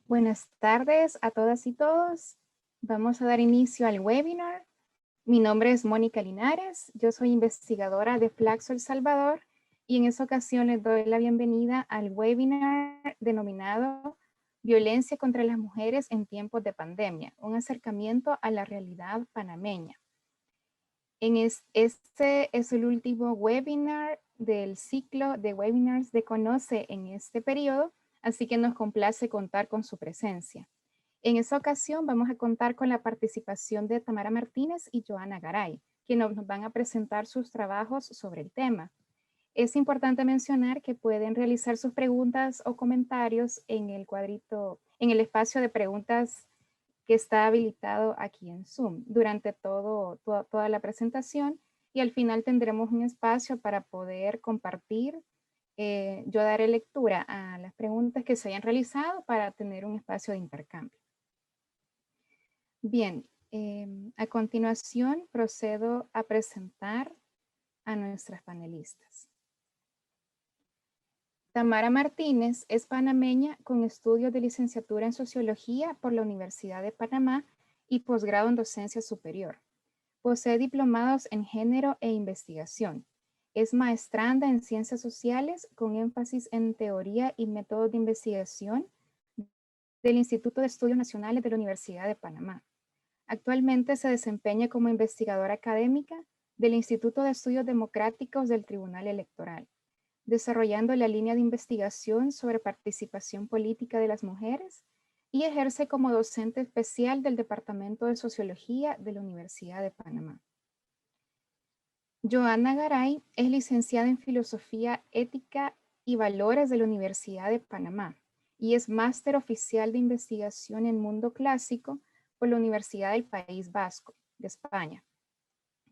Buenas tardes a todas y todos. Vamos a dar inicio al webinar. Mi nombre es Mónica Linares. Yo soy investigadora de Flaxo El Salvador y en esta ocasión les doy la bienvenida al webinar denominado Violencia contra las mujeres en tiempos de pandemia, un acercamiento a la realidad panameña. Este es el último webinar del ciclo de webinars de Conoce en este periodo, así que nos complace contar con su presencia. En esta ocasión vamos a contar con la participación de Tamara Martínez y Joana Garay, quienes nos van a presentar sus trabajos sobre el tema. Es importante mencionar que pueden realizar sus preguntas o comentarios en el cuadrito, en el espacio de preguntas que está habilitado aquí en Zoom durante toda la presentación, y al final tendremos un espacio para poder compartir. Yo daré lectura a las preguntas que se hayan realizado para tener un espacio de intercambio. Bien, a continuación procedo a presentar a nuestras panelistas. Tamara Martínez es panameña con estudios de licenciatura en Sociología por la Universidad de Panamá y posgrado en Docencia Superior. Posee diplomados en Género e Investigación. Es maestranda en Ciencias Sociales con énfasis en Teoría y Métodos de Investigación del Instituto de Estudios Nacionales de la Universidad de Panamá. Actualmente se desempeña como investigadora académica del Instituto de Estudios Democráticos del Tribunal Electoral, desarrollando la línea de investigación sobre participación política de las mujeres, y ejerce como docente especial del Departamento de Sociología de la Universidad de Panamá. Joana Garay es licenciada en Filosofía, Ética y Valores de la Universidad de Panamá y es máster oficial de investigación en Mundo Clásico por la Universidad del País Vasco, de España.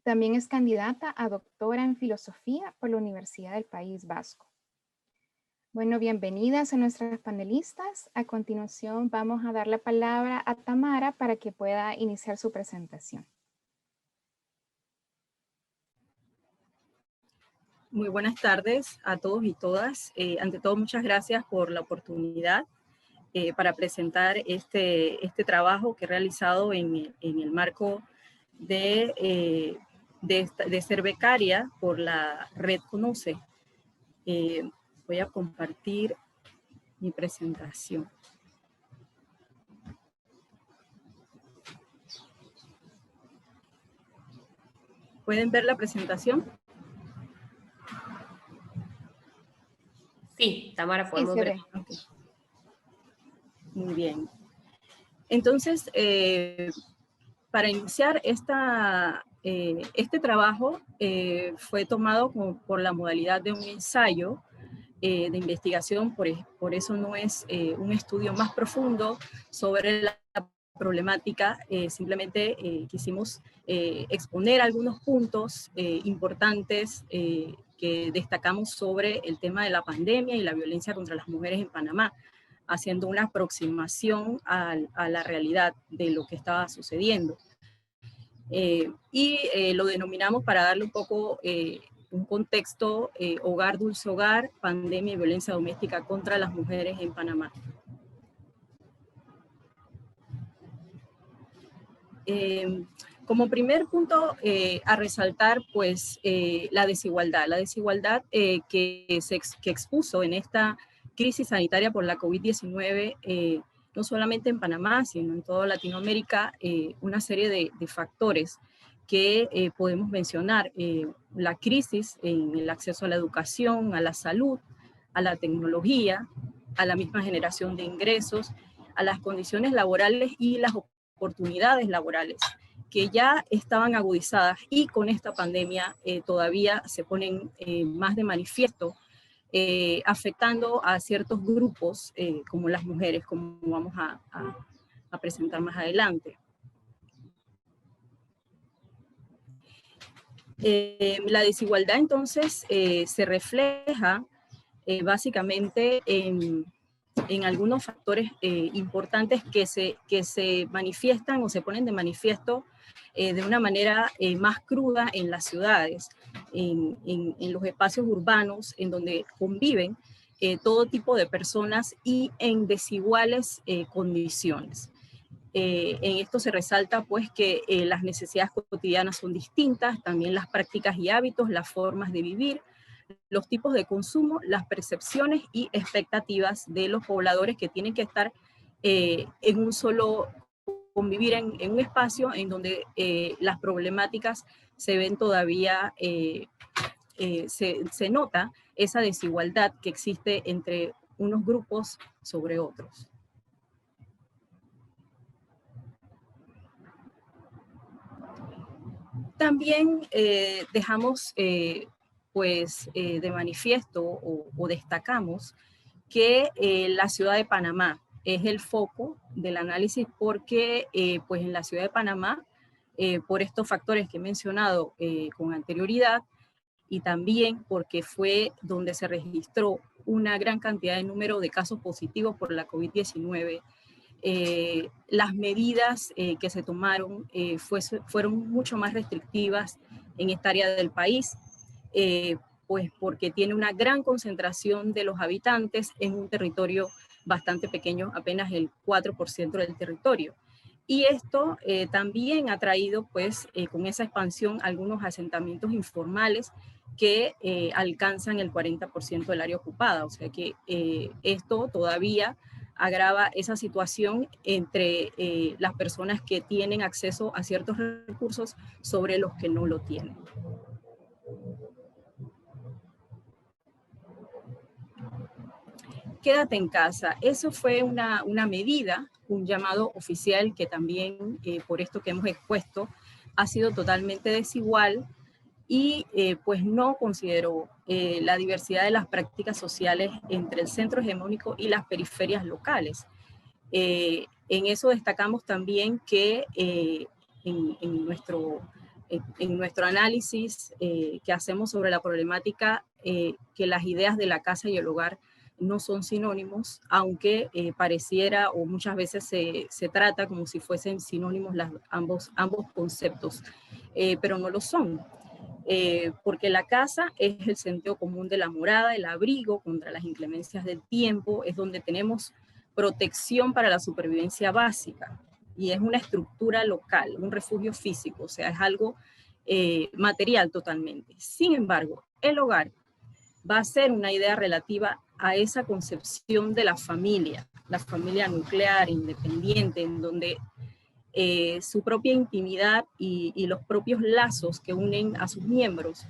También es candidata a doctora en Filosofía por la Universidad del País Vasco. Bueno, bienvenidas a nuestras panelistas. A continuación vamos a dar la palabra a Tamara para que pueda iniciar su presentación. Muy buenas tardes a todos y todas. Ante todo, muchas gracias por la oportunidad para presentar este trabajo que he realizado en el marco de ser becaria por la Red Conoce. Voy a compartir mi presentación. ¿Pueden ver la presentación? Sí, Tamara, podemos ver. Okay. Muy bien. Entonces, para iniciar este trabajo fue tomado por la modalidad de un ensayo de investigación, por eso no es un estudio más profundo sobre la problemática, simplemente quisimos exponer algunos puntos importantes que destacamos sobre el tema de la pandemia y la violencia contra las mujeres en Panamá, haciendo una aproximación a la realidad de lo que estaba sucediendo. Lo denominamos, para darle un poco un contexto, Hogar Dulce Hogar, pandemia y violencia doméstica contra las mujeres en Panamá. Como primer punto a resaltar, pues, la desigualdad que expuso en esta crisis sanitaria por la COVID-19, no solamente en Panamá, sino en toda Latinoamérica, una serie de factores que podemos mencionar. La crisis en el acceso a la educación, a la salud, a la tecnología, a la misma generación de ingresos, a las condiciones laborales y las oportunidades laborales, que ya estaban agudizadas y con esta pandemia todavía se ponen más de manifiesto, afectando a ciertos grupos como las mujeres, como vamos a presentar más adelante. La desigualdad entonces se refleja básicamente en algunos factores importantes que se manifiestan o se ponen de manifiesto de una manera más cruda en las ciudades, en los espacios urbanos en donde conviven todo tipo de personas y en desiguales condiciones. En esto se resalta pues que las necesidades cotidianas son distintas, también las prácticas y hábitos, las formas de vivir, los tipos de consumo, las percepciones y expectativas de los pobladores que tienen que estar en un solo, convivir en un espacio en donde las problemáticas se ven todavía, se nota esa desigualdad que existe entre unos grupos sobre otros. También dejamos de manifiesto o destacamos que la ciudad de Panamá es el foco del análisis porque pues en la ciudad de Panamá, por estos factores que he mencionado con anterioridad, y también porque fue donde se registró una gran cantidad de número de casos positivos por la COVID-19, las medidas que se tomaron fueron mucho más restrictivas en esta área del país, pues porque tiene una gran concentración de los habitantes en un territorio bastante pequeño, apenas el 4% del territorio. Y esto también ha traído, pues, con esa expansión, algunos asentamientos informales que alcanzan el 40% del área ocupada. O sea que esto todavía agrava esa situación entre las personas que tienen acceso a ciertos recursos sobre los que no lo tienen. Quédate en casa. Eso fue una medida, un llamado oficial que también, por esto que hemos expuesto, ha sido totalmente desigual y pues no consideró la diversidad de las prácticas sociales entre el centro hegemónico y las periferias locales. En eso destacamos también que en nuestro análisis que hacemos sobre la problemática, que las ideas de la casa y el hogar no son sinónimos, aunque pareciera o muchas veces se trata como si fuesen sinónimos ambos conceptos, pero no lo son. Porque la casa es el sentido común de la morada, el abrigo contra las inclemencias del tiempo, es donde tenemos protección para la supervivencia básica y es una estructura local, un refugio físico, o sea, es algo material totalmente. Sin embargo, el hogar va a ser una idea relativa a esa concepción de la familia nuclear, independiente, en donde su propia intimidad y los propios lazos que unen a sus miembros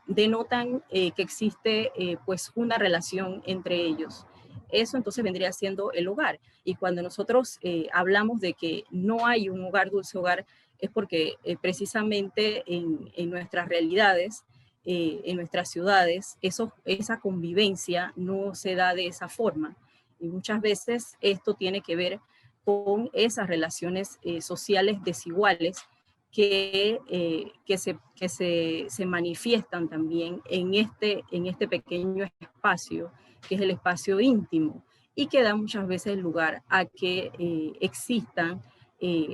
denotan que existe pues una relación entre ellos. Eso entonces vendría siendo el hogar. Y cuando nosotros hablamos de que no hay un hogar, dulce hogar, es porque precisamente en nuestras realidades, en nuestras ciudades, esa convivencia no se da de esa forma. Y muchas veces esto tiene que ver con esas relaciones sociales desiguales que se manifiestan también en este pequeño espacio, que es el espacio íntimo, y que da muchas veces lugar a que existan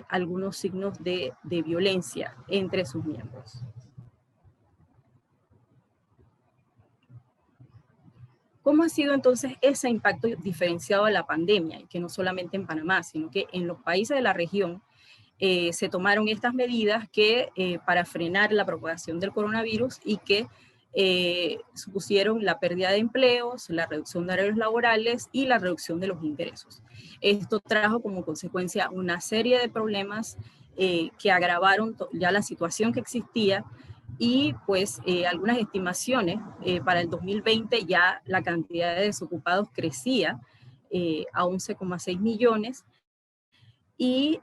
algunos signos de violencia entre sus miembros. ¿Cómo ha sido entonces ese impacto diferenciado de la pandemia? Y que no solamente en Panamá, sino que en los países de la región se tomaron estas medidas que, para frenar la propagación del coronavirus y que supusieron la pérdida de empleos, la reducción de horarios laborales y la reducción de los ingresos. Esto trajo como consecuencia una serie de problemas que agravaron ya la situación que existía y pues algunas estimaciones para el 2020 ya la cantidad de desocupados crecía a 11,6 millones y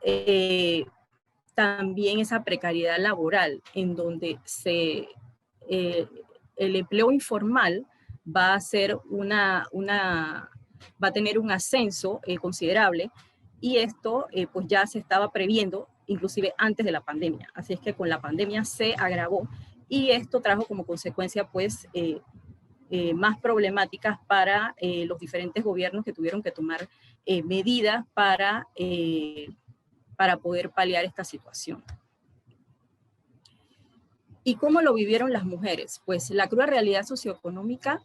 también esa precariedad laboral en donde el empleo informal va a ser va a tener un ascenso considerable y esto pues ya se estaba previendo inclusive antes de la pandemia. Así es que con la pandemia se agravó y esto trajo como consecuencia pues más problemáticas para los diferentes gobiernos que tuvieron que tomar medidas para poder paliar esta situación. ¿Y cómo lo vivieron las mujeres? Pues la cruda realidad socioeconómica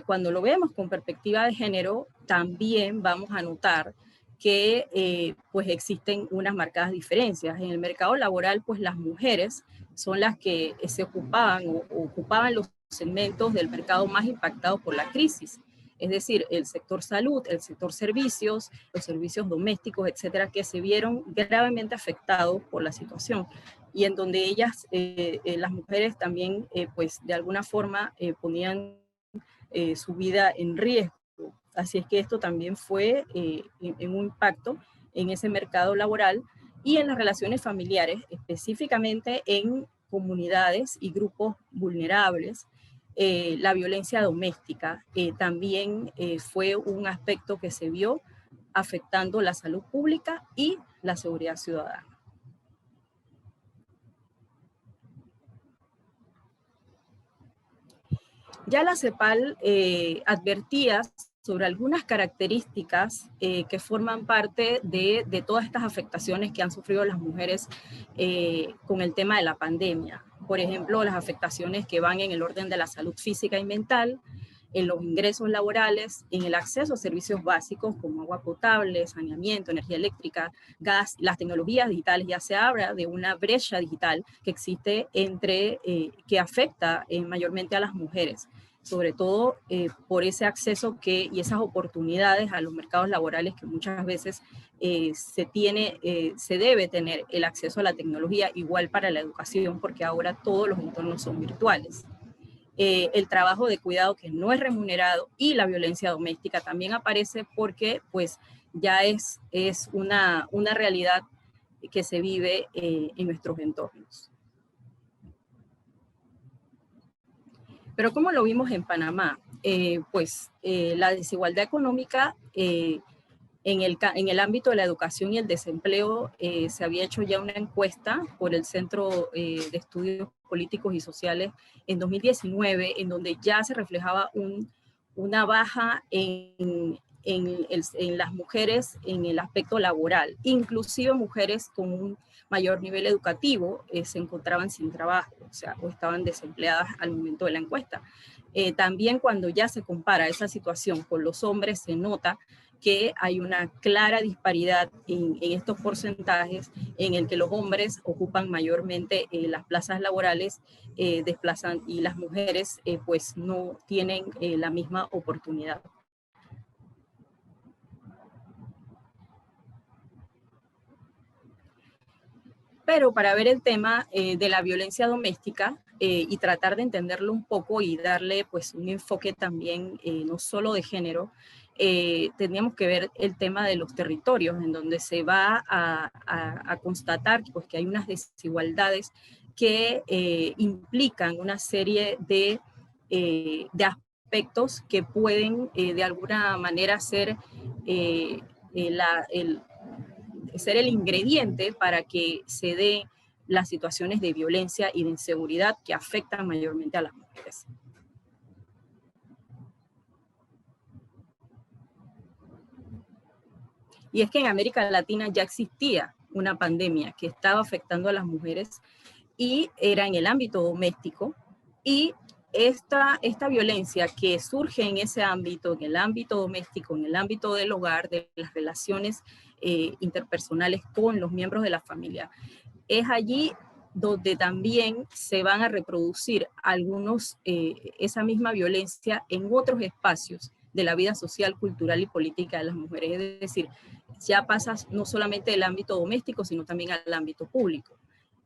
cuando lo vemos con perspectiva de género, también vamos a notar que pues existen unas marcadas diferencias. En el mercado laboral, pues las mujeres son las que se ocupaban o ocupaban los segmentos del mercado más impactados por la crisis. Es decir, el sector salud, el sector servicios, los servicios domésticos, etcétera, que se vieron gravemente afectados por la situación y en donde ellas, las mujeres también, pues de alguna forma ponían su vida en riesgo. Así es que esto también fue en un impacto en ese mercado laboral y en las relaciones familiares, específicamente en comunidades y grupos vulnerables. La violencia doméstica también fue un aspecto que se vio afectando la salud pública y la seguridad ciudadana. Ya la CEPAL advertía sobre algunas características que forman parte de todas estas afectaciones que han sufrido las mujeres con el tema de la pandemia. Por ejemplo, las afectaciones que van en el orden de la salud física y mental, en los ingresos laborales, en el acceso a servicios básicos como agua potable, saneamiento, energía eléctrica, gas, las tecnologías digitales. Ya se habla de una brecha digital que existe que afecta mayormente a las mujeres, sobre todo por ese acceso y esas oportunidades a los mercados laborales que muchas veces se debe tener el acceso a la tecnología, igual para la educación, porque ahora todos los entornos son virtuales. El trabajo de cuidado que no es remunerado y la violencia doméstica también aparece porque pues ya es una realidad que se vive en nuestros entornos. Pero ¿cómo lo vimos en Panamá? La desigualdad económica en el ámbito de la educación y el desempleo, se había hecho ya una encuesta por el Centro de Estudios Políticos y Sociales en 2019, en donde ya se reflejaba una baja en las mujeres en el aspecto laboral. Inclusive mujeres con un mayor nivel educativo se encontraban sin trabajo, o estaban desempleadas al momento de la encuesta. También cuando ya se compara esa situación con los hombres, se nota que hay una clara disparidad en estos porcentajes en el que los hombres ocupan mayormente las plazas laborales, desplazan, y las mujeres pues no tienen la misma oportunidad. Pero para ver el tema de la violencia doméstica y tratar de entenderlo un poco y darle pues un enfoque también no solo de género, teníamos que ver el tema de los territorios, en donde se va a constatar pues, que hay unas desigualdades que implican una serie de aspectos que pueden de alguna manera ser el ingrediente para que se den las situaciones de violencia y de inseguridad que afectan mayormente a las mujeres. Y es que en América Latina ya existía una pandemia que estaba afectando a las mujeres y era en el ámbito doméstico, y esta violencia que surge en ese ámbito, en el ámbito doméstico, en el ámbito del hogar, de las relaciones interpersonales con los miembros de la familia, es allí donde también se van a reproducir esa misma violencia en otros espacios de la vida social, cultural y política de las mujeres. Es decir, ya pasa no solamente del ámbito doméstico, sino también al ámbito público.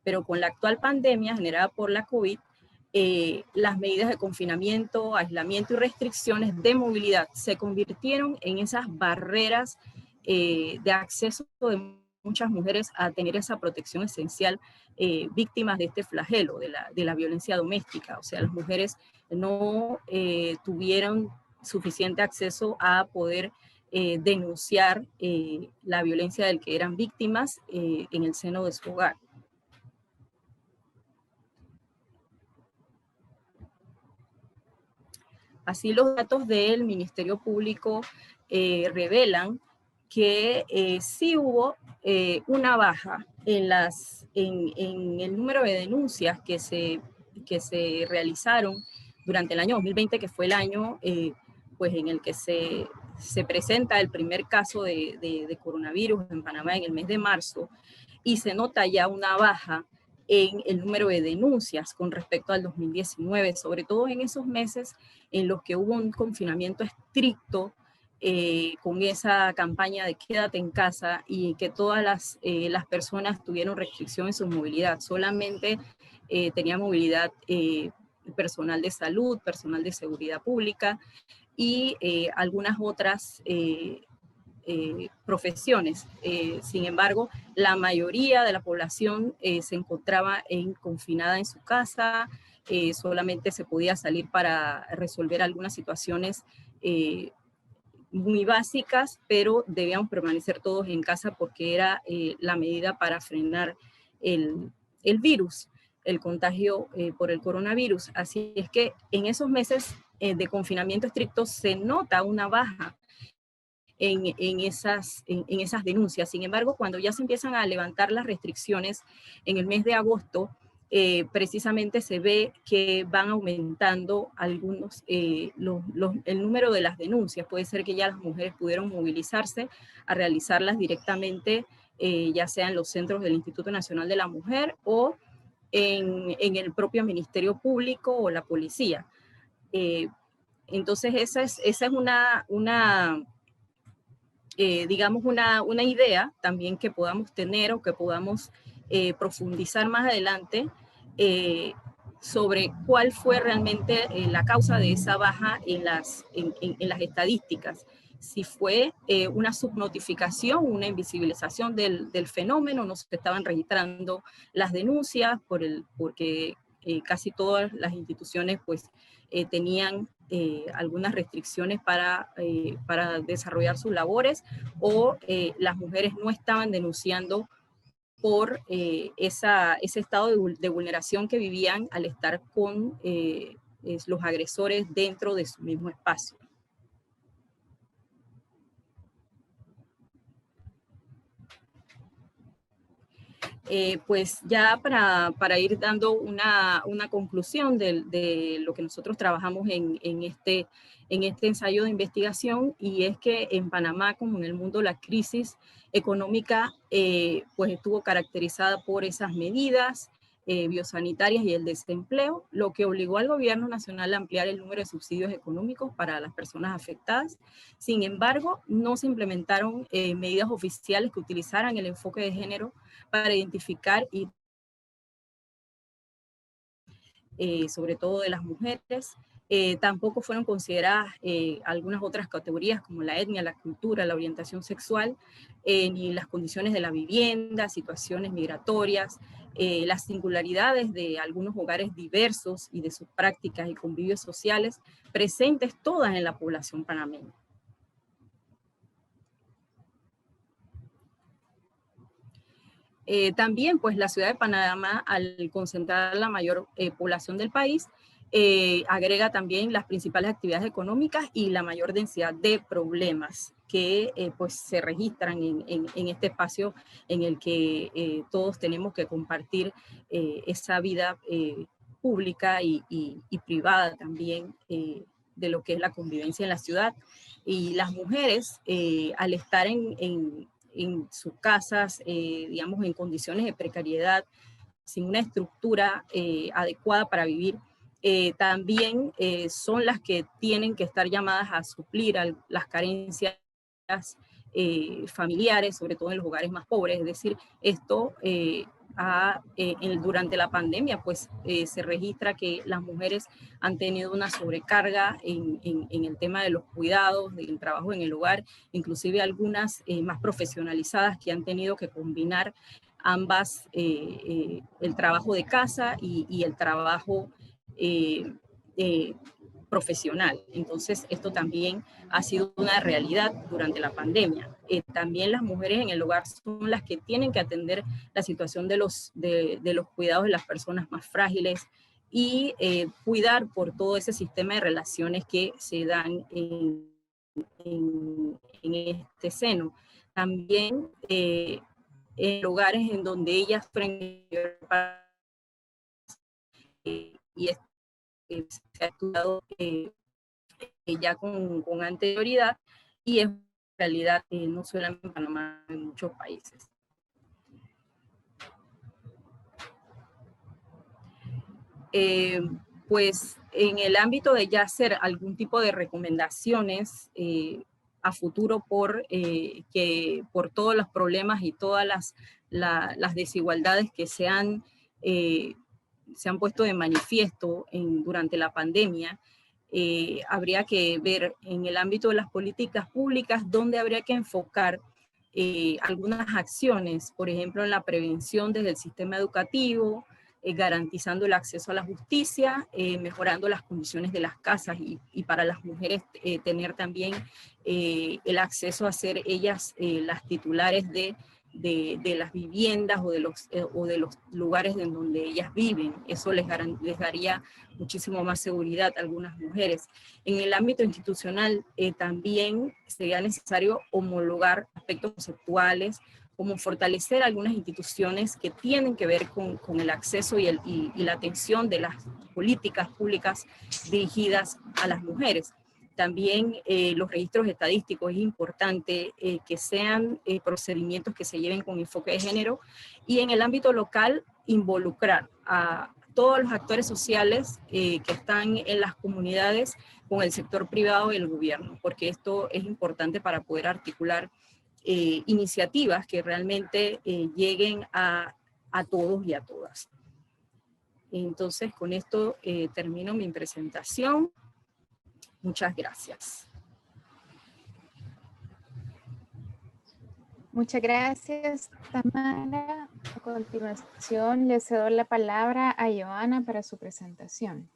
Pero con la actual pandemia generada por la COVID, las medidas de confinamiento, aislamiento y restricciones de movilidad se convirtieron en esas barreras de acceso de muchas mujeres a tener esa protección esencial, víctimas de este flagelo, de la violencia doméstica. O sea, las mujeres no tuvieron suficiente acceso a poder denunciar la violencia del que eran víctimas en el seno de su hogar. Así, los datos del Ministerio Público revelan que sí hubo una baja en el número de denuncias que se realizaron durante el año 2020, que fue el año pues en el que se presenta el primer caso de coronavirus en Panamá en el mes de marzo, y se nota ya una baja en el número de denuncias con respecto al 2019, sobre todo en esos meses en los que hubo un confinamiento estricto, con esa campaña de quédate en casa, y que todas las personas tuvieron restricción en su movilidad. Solamente tenía movilidad personal de salud, personal de seguridad pública y algunas otras profesiones. Sin embargo, la mayoría de la población se encontraba confinada en su casa, solamente se podía salir para resolver algunas situaciones muy básicas, pero debíamos permanecer todos en casa porque era la medida para frenar el virus, el contagio por el coronavirus. Así es que en esos meses de confinamiento estricto se nota una baja en esas denuncias. Sin embargo, cuando ya se empiezan a levantar las restricciones en el mes de agosto, precisamente se ve que van aumentando el número de las denuncias. Puede ser que ya las mujeres pudieron movilizarse a realizarlas directamente, ya sea en los centros del Instituto Nacional de la Mujer o en el propio Ministerio Público o la policía. Entonces, esa es digamos, una idea también que podamos tener o que podamos profundizar más adelante sobre cuál fue realmente la causa de esa baja en las estadísticas. Si fue una subnotificación, una invisibilización del fenómeno, no se estaban registrando las denuncias porque casi todas las instituciones pues tenían algunas restricciones para desarrollar sus labores, o las mujeres no estaban denunciando por ese estado de vulneración que vivían al estar con los agresores dentro de su mismo espacio. Pues ya para ir dando una conclusión de lo que nosotros trabajamos en este ensayo de investigación, y es que en Panamá, como en el mundo, la crisis económica pues estuvo caracterizada por esas medidas biosanitarias y el desempleo, lo que obligó al gobierno nacional a ampliar el número de subsidios económicos para las personas afectadas. Sin embargo, no se implementaron medidas oficiales que utilizaran el enfoque de género para identificar y sobre todo de las mujeres. Tampoco fueron consideradas algunas otras categorías como la etnia, la cultura, la orientación sexual, ni las condiciones de la vivienda, situaciones migratorias, las singularidades de algunos hogares diversos y de sus prácticas y convivios sociales presentes todas en la población panameña. También, pues, la ciudad de Panamá, al concentrar la mayor población del país, agrega también las principales actividades económicas y la mayor densidad de problemas que pues se registran en este espacio en el que todos tenemos que compartir esa vida pública y privada también de lo que es la convivencia en la ciudad. Y las mujeres, al estar en sus casas, digamos, en condiciones de precariedad, sin una estructura adecuada para vivir, también son las que tienen que estar llamadas a suplir las carencias familiares, sobre todo en los hogares más pobres. Es decir, esto durante la pandemia, pues se registra que las mujeres han tenido una sobrecarga en el tema de los cuidados, del trabajo en el hogar, inclusive algunas más profesionalizadas que han tenido que combinar ambas, el trabajo de casa y el trabajo profesional. Entonces, esto también ha sido una realidad durante la pandemia. También las mujeres en el hogar son las que tienen que atender la situación de los cuidados de las personas más frágiles y cuidar por todo ese sistema de relaciones que se dan en este seno. También en lugares en donde ellas y se ha estudiado ya con anterioridad, y es realidad no solamente en Panamá, en muchos países. Pues en el ámbito de ya hacer algún tipo de recomendaciones a futuro por todos los problemas y todas las desigualdades que se han puesto de manifiesto durante la pandemia, habría que ver en el ámbito de las políticas públicas dónde habría que enfocar algunas acciones, por ejemplo, en la prevención desde el sistema educativo, garantizando el acceso a la justicia, mejorando las condiciones de las casas y para las mujeres tener también el acceso a ser ellas las titulares de las viviendas o de los lugares en donde ellas viven. Eso les daría muchísimo más seguridad a algunas mujeres. En el ámbito institucional también sería necesario homologar aspectos conceptuales, como fortalecer algunas instituciones que tienen que ver con el acceso y la atención de las políticas públicas dirigidas a las mujeres. También los registros estadísticos es importante que sean procedimientos que se lleven con enfoque de género, y en el ámbito local involucrar a todos los actores sociales que están en las comunidades con el sector privado y el gobierno, porque esto es importante para poder articular iniciativas que realmente lleguen a todos y a todas. Entonces, con esto termino mi presentación. Muchas gracias. Muchas gracias, Tamara. A continuación, le cedo la palabra a Joana para su presentación.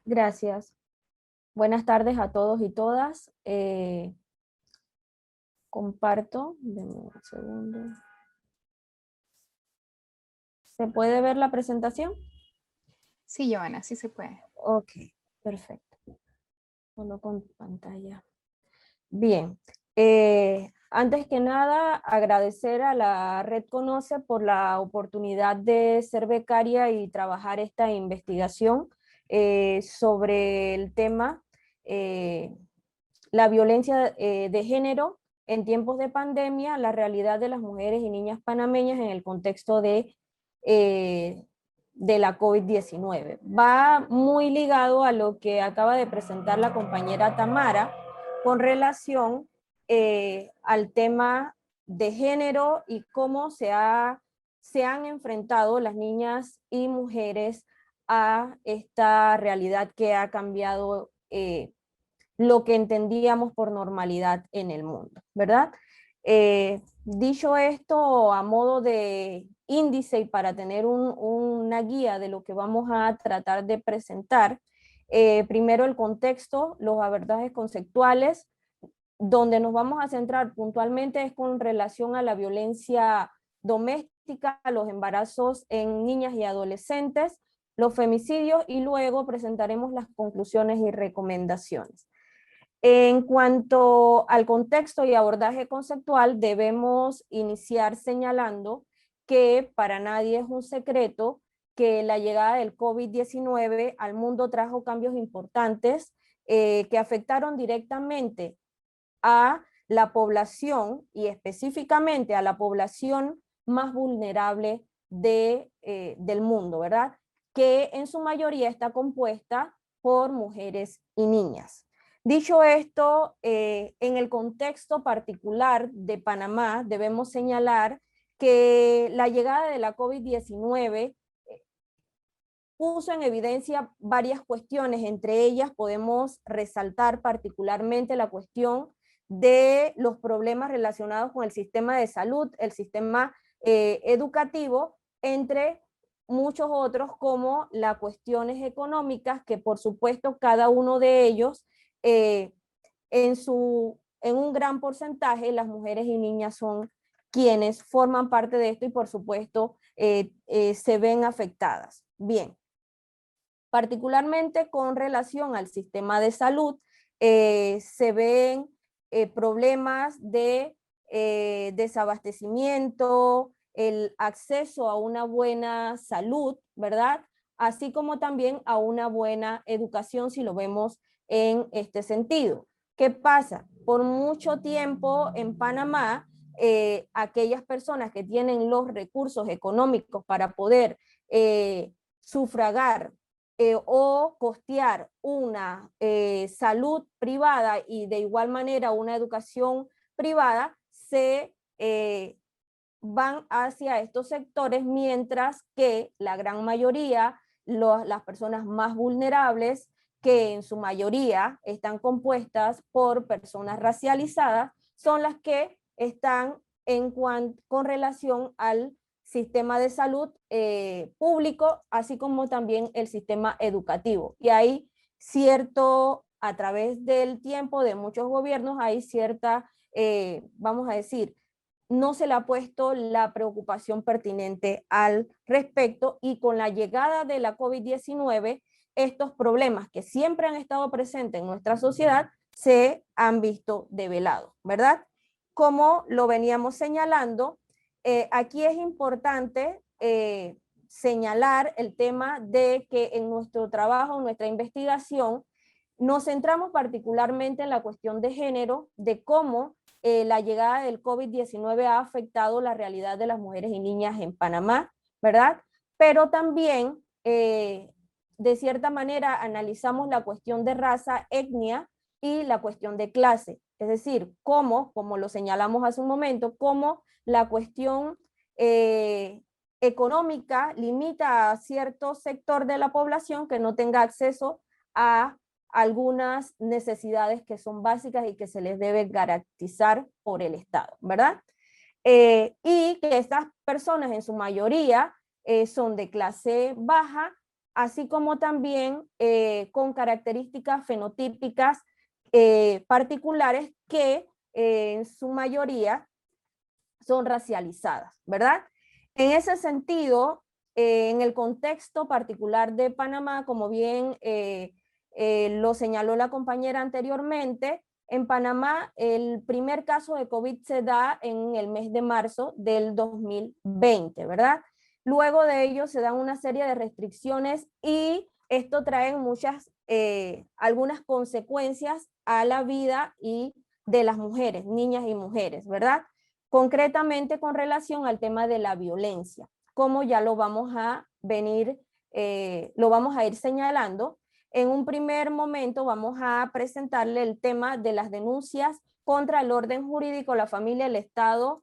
Gracias. Buenas tardes a todos y todas. Comparto. Denme un segundo. ¿Se puede ver la presentación? Sí, Joana, sí se puede. Ok, perfecto. Solo con pantalla. Bien. Antes que nada, agradecer a la Red Conoce por la oportunidad de ser becaria y trabajar esta investigación sobre el tema la violencia de género en tiempos de pandemia, la realidad de las mujeres y niñas panameñas en el contexto de la COVID-19. Va muy ligado a lo que acaba de presentar la compañera Tamara con relación al tema de género y cómo se han enfrentado las niñas y mujeres a esta realidad que ha cambiado lo que entendíamos por normalidad en el mundo, ¿verdad? Dicho esto, a modo de índice y para tener una guía de lo que vamos a tratar de presentar, primero el contexto, los abordajes conceptuales, donde nos vamos a centrar puntualmente es con relación a la violencia doméstica, los embarazos en niñas y adolescentes, los femicidios, y luego presentaremos las conclusiones y recomendaciones. En cuanto al contexto y abordaje conceptual, debemos iniciar señalando que para nadie es un secreto que la llegada del COVID-19 al mundo trajo cambios importantes que afectaron directamente a la población y específicamente a la población más vulnerable del mundo, ¿verdad? Que en su mayoría está compuesta por mujeres y niñas. Dicho esto, en el contexto particular de Panamá, debemos señalar que la llegada de la COVID-19 puso en evidencia varias cuestiones. Entre ellas podemos resaltar particularmente la cuestión de los problemas relacionados con el sistema de salud, el sistema educativo, entre muchos otros, como las cuestiones económicas, que por supuesto cada uno de ellos en un gran porcentaje las mujeres y niñas son quienes forman parte de esto y por supuesto se ven afectadas. Bien, particularmente con relación al sistema de salud, se ven problemas de desabastecimiento, el acceso a una buena salud, ¿verdad? así como también a una buena educación, si lo vemos en este sentido. ¿Qué pasa? Por mucho tiempo en Panamá, aquellas personas que tienen los recursos económicos para poder sufragar o costear una salud privada y de igual manera una educación privada, se van hacia estos sectores, mientras que la gran mayoría, las personas más vulnerables, que en su mayoría están compuestas por personas racializadas, son las que están con relación al sistema de salud público, así como también el sistema educativo. Y hay cierto, a través del tiempo de muchos gobiernos, hay cierta, vamos a decir, no se le ha puesto la preocupación pertinente al respecto, y con la llegada de la COVID-19, estos problemas que siempre han estado presentes en nuestra sociedad se han visto develados, ¿verdad? Como lo veníamos señalando, aquí es importante señalar el tema de que en nuestro trabajo, en nuestra investigación, nos centramos particularmente en la cuestión de género, de cómo la llegada del COVID-19 ha afectado la realidad de las mujeres y niñas en Panamá, ¿verdad? Pero también, de cierta manera, analizamos la cuestión de raza, etnia y la cuestión de clase. Es decir, cómo, como lo señalamos hace un momento, cómo la cuestión económica limita a cierto sector de la población que no tenga acceso a algunas necesidades que son básicas y que se les debe garantizar por el Estado, ¿verdad? Y que estas personas en su mayoría son de clase baja, así como también con características fenotípicas particulares que en su mayoría son racializadas, ¿verdad? En ese sentido, en el contexto particular de Panamá, como bien lo señaló la compañera anteriormente, en Panamá el primer caso de COVID se da en el mes de marzo del 2020, ¿verdad? Luego de ello se dan una serie de restricciones y esto trae algunas consecuencias a la vida y de las mujeres, niñas y mujeres, ¿verdad? Concretamente con relación al tema de la violencia, como ya lo vamos a ir señalando. En un primer momento vamos a presentarle el tema de las denuncias contra el orden jurídico, la familia, el Estado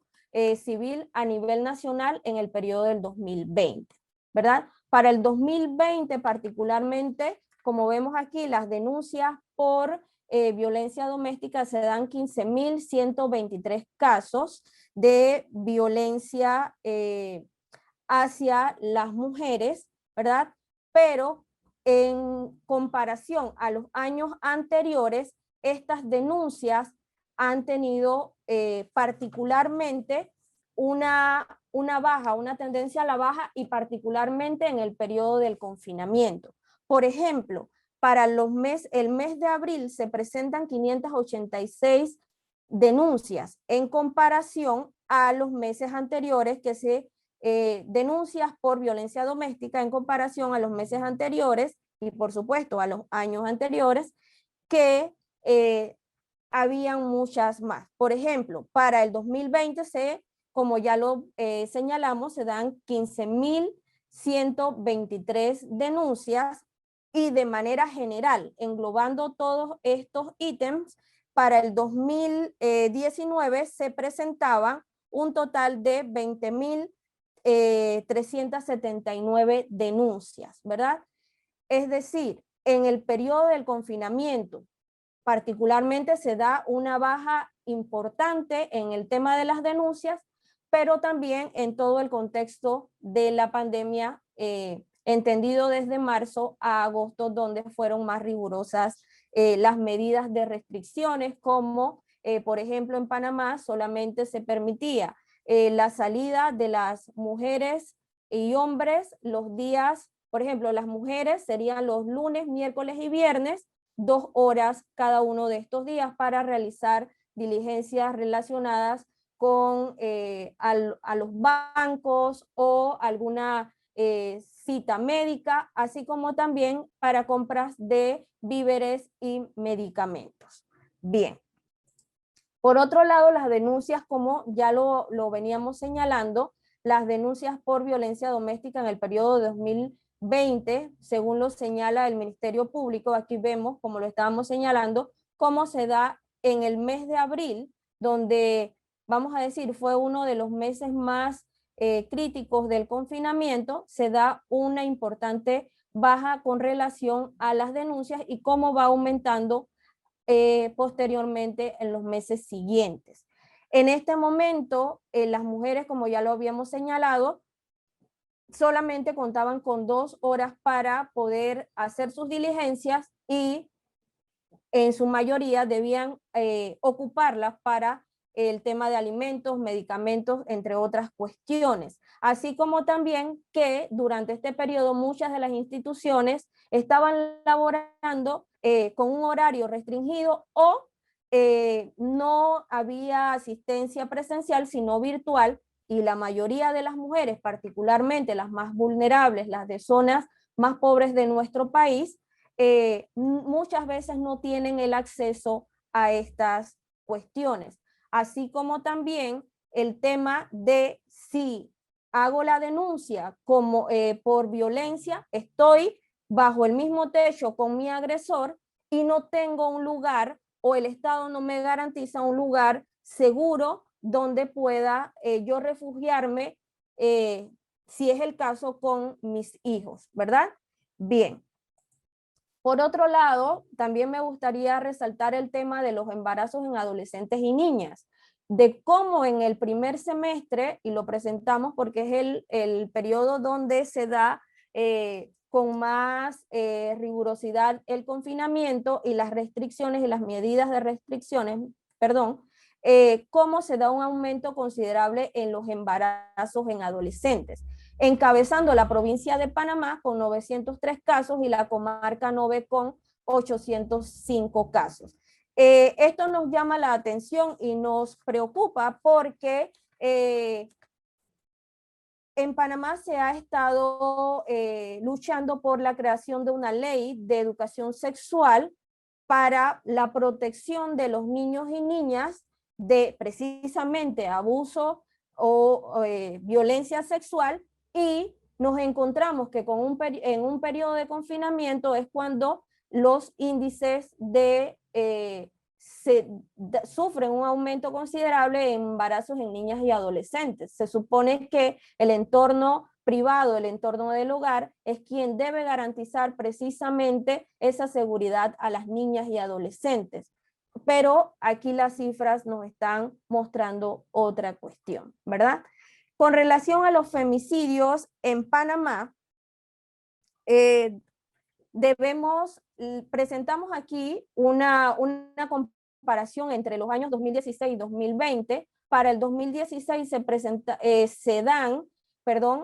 civil a nivel nacional en el periodo del 2020, ¿verdad? Para el 2020 particularmente, como vemos aquí, las denuncias por violencia doméstica se dan 15.123 casos de violencia hacia las mujeres, ¿verdad? Pero en comparación a los años anteriores, estas denuncias han tenido particularmente una baja, una tendencia a la baja, y particularmente en el periodo del confinamiento. Por ejemplo, para el mes de abril se presentan 586 denuncias en comparación a los meses anteriores, que se denuncias por violencia doméstica en comparación a los meses anteriores y por supuesto a los años anteriores, que habían muchas más. Por ejemplo, para el 2020 como ya lo señalamos, se dan 15.123 denuncias, y de manera general, englobando todos estos ítems, para el 2019 se presentaban un total de 20.379 denuncias, ¿verdad? Es decir, en el periodo del confinamiento, particularmente se da una baja importante en el tema de las denuncias, pero también en todo el contexto de la pandemia, entendido desde marzo a agosto, donde fueron más rigurosas las medidas de restricciones, como por ejemplo en Panamá solamente se permitía la salida de las mujeres y hombres los días, por ejemplo, las mujeres serían los lunes, miércoles y viernes, 2 horas cada uno de estos días para realizar diligencias relacionadas con a los bancos o alguna cita médica, así como también para compras de víveres y medicamentos. Bien. Por otro lado, las denuncias, como ya lo veníamos señalando, las denuncias por violencia doméstica en el periodo de 2020, según lo señala el Ministerio Público, aquí vemos, como lo estábamos señalando, cómo se da en el mes de abril, donde, vamos a decir, fue uno de los meses más críticos del confinamiento, se da una importante baja con relación a las denuncias y cómo va aumentando posteriormente en los meses siguientes. En este momento, las mujeres, como ya lo habíamos señalado, solamente contaban con 2 horas para poder hacer sus diligencias y en su mayoría debían ocuparlas para el tema de alimentos, medicamentos, entre otras cuestiones. Así como también que durante este periodo muchas de las instituciones estaban laborando con un horario restringido o no había asistencia presencial, sino virtual, y la mayoría de las mujeres, particularmente las más vulnerables, las de zonas más pobres de nuestro país, muchas veces no tienen el acceso a estas cuestiones. Así como también el tema de si hago la denuncia como por violencia, estoy bajo el mismo techo con mi agresor y no tengo un lugar o el Estado no me garantiza un lugar seguro donde pueda yo refugiarme, si es el caso con mis hijos, ¿verdad? Bien. Por otro lado, también me gustaría resaltar el tema de los embarazos en adolescentes y niñas, de cómo en el primer semestre, y lo presentamos porque es el periodo donde se da con más rigurosidad el confinamiento y las restricciones y las medidas de restricciones, perdón, cómo se da un aumento considerable en los embarazos en adolescentes, encabezando la provincia de Panamá con 903 casos y la comarca 9 con 805 casos. Esto nos llama la atención y nos preocupa porque en Panamá se ha estado luchando por la creación de una ley de educación sexual para la protección de los niños y niñas de precisamente abuso o violencia sexual, y nos encontramos que en un periodo de confinamiento es cuando los índices sufren un aumento considerable en embarazos en niñas y adolescentes. Se supone que el entorno privado, el entorno del hogar, es quien debe garantizar precisamente esa seguridad a las niñas y adolescentes. Pero aquí las cifras nos están mostrando otra cuestión, ¿verdad? Con relación a los femicidios en Panamá, presentamos aquí una comparación entre los años 2016 y 2020. Para el 2016 se dan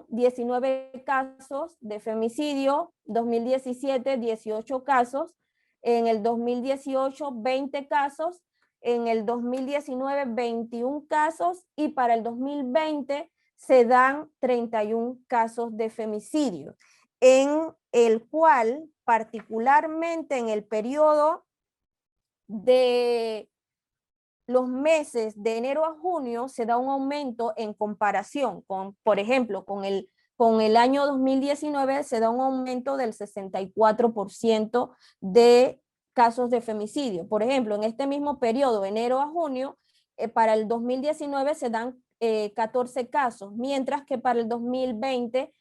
19 casos de femicidio, 2017 18 casos, en el 2018 20 casos, en el 2019 21 casos y para el 2020 se dan 31 casos de femicidio, en el cual particularmente en el periodo de los meses de enero a junio se da un aumento en comparación con, por ejemplo, con el año 2019 se da un aumento del 64% de casos de femicidio. Por ejemplo, en este mismo periodo, enero a junio, para el 2019 se dan 14 casos, mientras que para el 2020,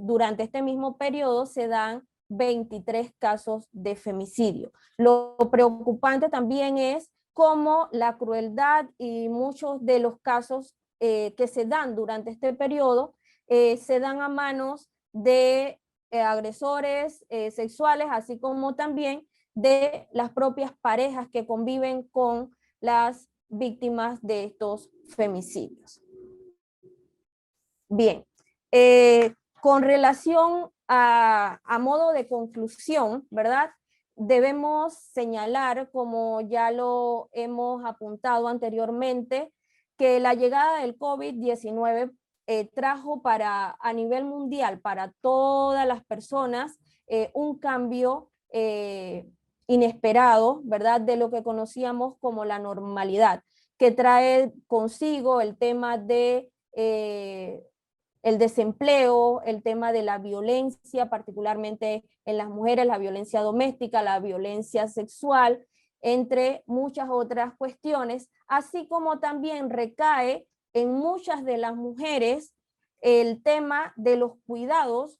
durante este mismo periodo, se dan 23 casos de femicidio. Lo preocupante también es cómo la crueldad y muchos de los casos que se dan durante este periodo se dan a manos de agresores sexuales, así como también de las propias parejas que conviven con las víctimas de estos femicidios. Bien, con relación a modo de conclusión, ¿verdad? Debemos señalar, como ya lo hemos apuntado anteriormente, que la llegada del COVID-19 trajo a nivel mundial para todas las personas un cambio inesperado, ¿verdad? De lo que conocíamos como la normalidad, que trae consigo el tema de el desempleo, el tema de la violencia, particularmente en las mujeres, la violencia doméstica, la violencia sexual, entre muchas otras cuestiones, así como también recae en muchas de las mujeres el tema de los cuidados,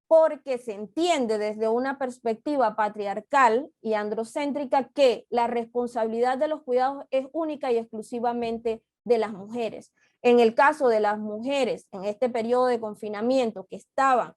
porque se entiende desde una perspectiva patriarcal y androcéntrica que la responsabilidad de los cuidados es única y exclusivamente de las mujeres. En el caso de las mujeres en este periodo de confinamiento que estaban,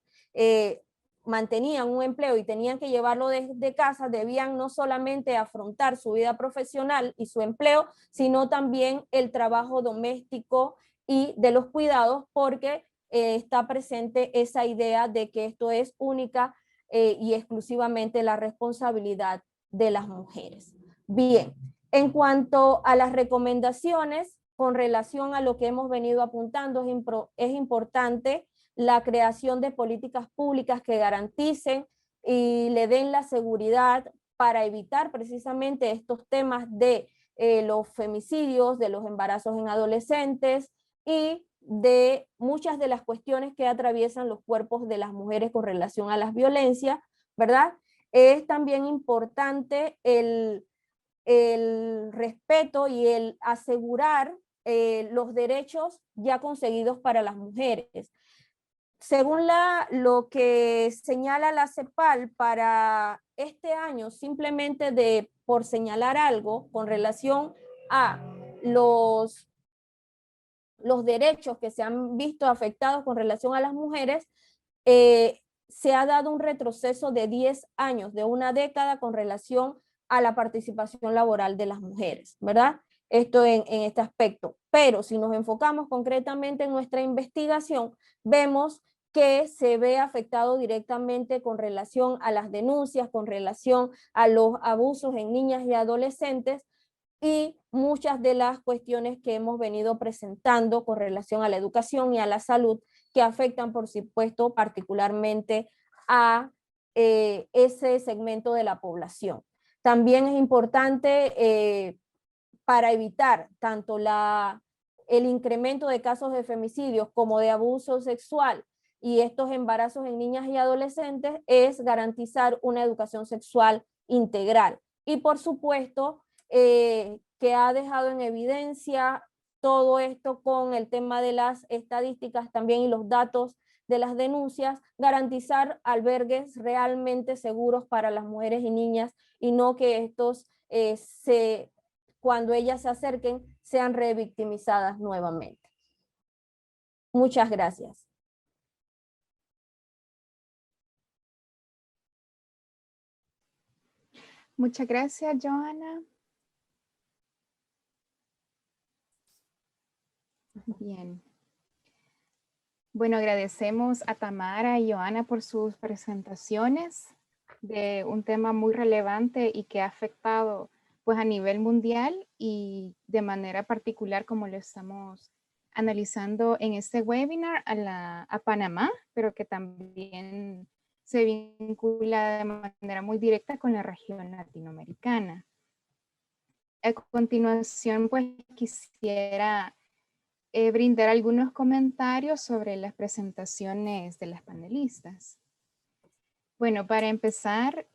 mantenían un empleo y tenían que llevarlo desde casa, debían no solamente afrontar su vida profesional y su empleo, sino también el trabajo doméstico y de los cuidados, porque está presente esa idea de que esto es única y exclusivamente la responsabilidad de las mujeres. Bien, en cuanto a las recomendaciones con relación a lo que hemos venido apuntando, es importante la creación de políticas públicas que garanticen y le den la seguridad para evitar precisamente estos temas de los femicidios, de los embarazos en adolescentes y de muchas de las cuestiones que atraviesan los cuerpos de las mujeres con relación a las violencias, ¿verdad? Es también importante el respeto y el asegurar los derechos ya conseguidos para las mujeres. Según lo que señala la CEPAL para este año, simplemente por señalar algo con relación a los derechos que se han visto afectados con relación a las mujeres, se ha dado un retroceso de 10 años, de una década con relación a la participación laboral de las mujeres, ¿verdad? Esto en este aspecto. Pero si nos enfocamos concretamente en nuestra investigación, vemos que se ve afectado directamente con relación a las denuncias, con relación a los abusos en niñas y adolescentes, y muchas de las cuestiones que hemos venido presentando con relación a la educación y a la salud que afectan, por supuesto, particularmente a ese segmento de la población. También es importante para evitar tanto el incremento de casos de femicidios como de abuso sexual y estos embarazos en niñas y adolescentes es garantizar una educación sexual integral. Y por supuesto, que ha dejado en evidencia todo esto con el tema de las estadísticas también y los datos de las denuncias, garantizar albergues realmente seguros para las mujeres y niñas y no que estos cuando ellas se acerquen sean revictimizadas nuevamente. Muchas gracias. Muchas gracias, Johanna. Bien. Bueno, agradecemos a Tamara y Johanna por sus presentaciones de un tema muy relevante y que ha afectado pues a nivel mundial y de manera particular como lo estamos analizando en este webinar a Panamá, pero que también se vincula de manera muy directa con la región latinoamericana. A continuación, pues quisiera brindar algunos comentarios sobre las presentaciones de las panelistas. Bueno, para empezar,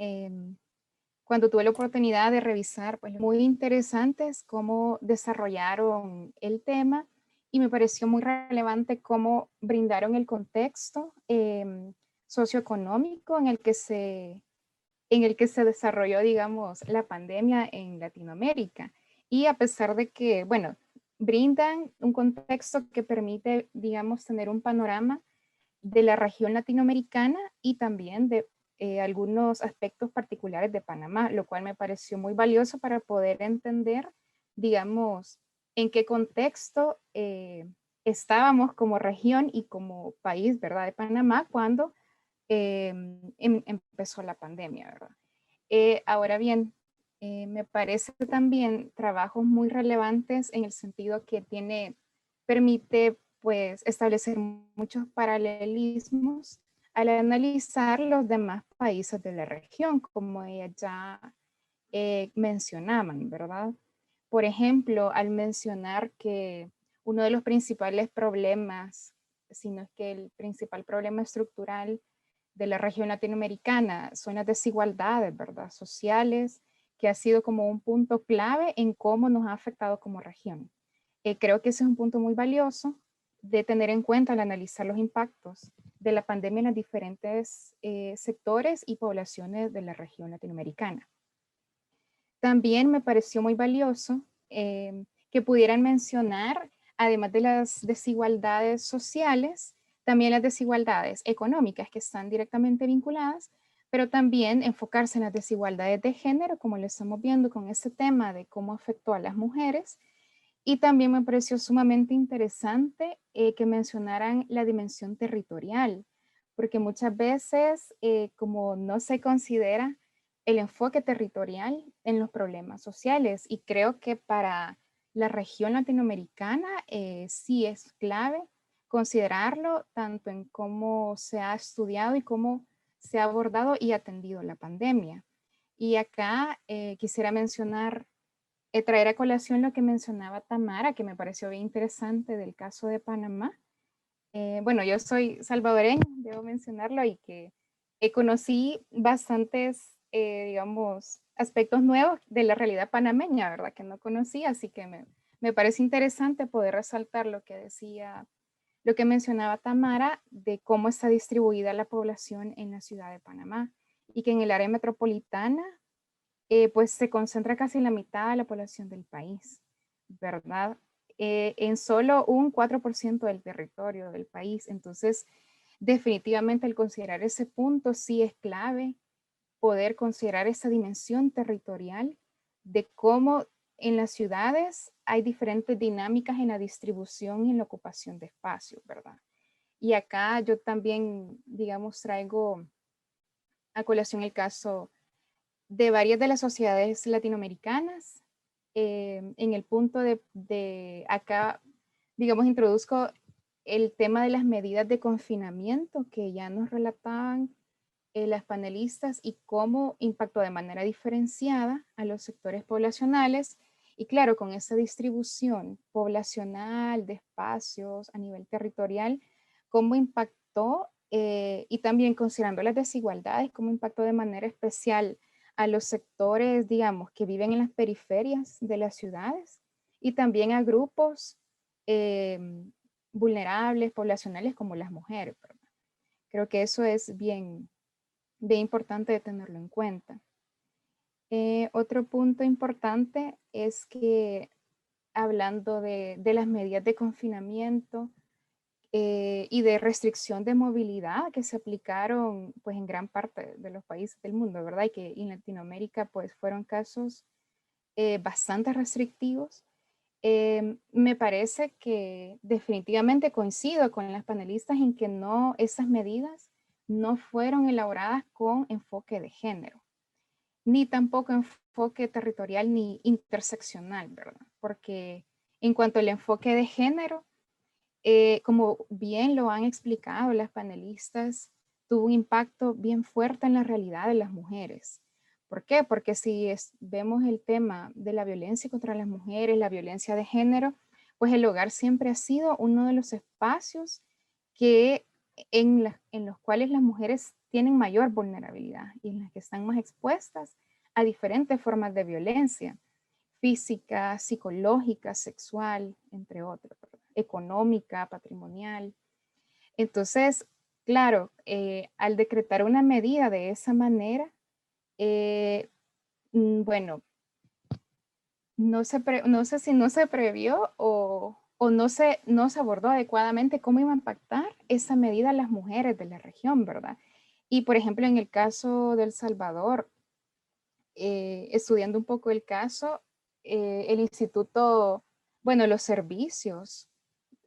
cuando tuve la oportunidad de revisar, pues muy interesantes cómo desarrollaron el tema y me pareció muy relevante cómo brindaron el contexto socioeconómico en el que se desarrolló, digamos, la pandemia en Latinoamérica. Y a pesar de que, bueno, brindan un contexto que permite, digamos, tener un panorama de la región latinoamericana y también de algunos aspectos particulares de Panamá, lo cual me pareció muy valioso para poder entender, digamos, en qué contexto estábamos como región y como país, ¿verdad?, de Panamá cuando empezó la pandemia, ¿verdad? Ahora bien, me parece también trabajos muy relevantes en el sentido que tiene permite pues establecer muchos paralelismos al analizar los demás países de la región, como ellas ya mencionaban, ¿verdad? Por ejemplo, al mencionar que uno de los principales problemas, si no es que el principal problema estructural de la región latinoamericana son las desigualdades, ¿verdad? Sociales, que ha sido como un punto clave en cómo nos ha afectado como región. Creo que ese es un punto muy valioso de tener en cuenta al analizar los impactos de la pandemia en los diferentes sectores y poblaciones de la región latinoamericana. También me pareció muy valioso que pudieran mencionar, además de las desigualdades sociales, también las desigualdades económicas que están directamente vinculadas, pero también enfocarse en las desigualdades de género, como lo estamos viendo con este tema de cómo afectó a las mujeres. Y también me pareció sumamente interesante que mencionaran la dimensión territorial, porque muchas veces como no se considera el enfoque territorial en los problemas sociales, y creo que para la región latinoamericana sí es clave considerarlo tanto en cómo se ha estudiado y cómo se ha abordado y atendido la pandemia. Y acá quisiera mencionar, traer a colación lo que mencionaba Tamara, que me pareció bien interesante del caso de Panamá. Bueno, yo soy salvadoreña, debo mencionarlo, y que conocí bastantes, digamos, aspectos nuevos de la realidad panameña, ¿verdad? Que no conocía, así que me parece interesante poder resaltar lo que decía, lo que mencionaba Tamara, de cómo está distribuida la población en la ciudad de Panamá, y que en el área metropolitana pues se concentra casi la mitad de la población del país, ¿verdad? En solo un 4% del territorio del país. Entonces, definitivamente al considerar ese punto sí es clave poder considerar esa dimensión territorial de cómo en las ciudades hay diferentes dinámicas en la distribución y en la ocupación de espacios, ¿verdad? Y acá yo también, digamos, traigo a colación el caso de varias de las sociedades latinoamericanas. En el punto de acá, digamos, introduzco el tema de las medidas de confinamiento que ya nos relataban las panelistas y cómo impactó de manera diferenciada a los sectores poblacionales. Y claro, con esa distribución poblacional de espacios a nivel territorial, cómo impactó y también considerando las desigualdades, cómo impactó de manera especial a los sectores, digamos, que viven en las periferias de las ciudades y también a grupos eh, vulnerables, poblacionales como las mujeres, ¿verdad? Creo que eso es bien importante de tenerlo en cuenta. Otro punto importante es que hablando de las medidas de confinamiento y de restricción de movilidad que se aplicaron pues en gran parte de los países del mundo, ¿verdad? Y que en Latinoamérica pues fueron casos bastante restrictivos. Me parece que definitivamente coincido con las panelistas en que no, esas medidas no fueron elaboradas con enfoque de género, ni tampoco enfoque territorial ni interseccional, ¿verdad? Porque en cuanto al enfoque de género, como bien lo han explicado las panelistas, tuvo un impacto bien fuerte en la realidad de las mujeres. ¿Por qué? Porque si vemos el tema de la violencia contra las mujeres, la violencia de género, pues el hogar siempre ha sido uno de los espacios que en los cuales las mujeres tienen mayor vulnerabilidad y en las que están más expuestas a diferentes formas de violencia física, psicológica, sexual, entre otros, ¿verdad? Económica, patrimonial. Entonces, claro, al decretar una medida de esa manera, bueno, no sé si no se previó o no se abordó adecuadamente cómo iba a impactar esa medida a las mujeres de la región, ¿verdad? Y por ejemplo, en el caso de El Salvador, estudiando un poco el caso, el instituto, bueno, los servicios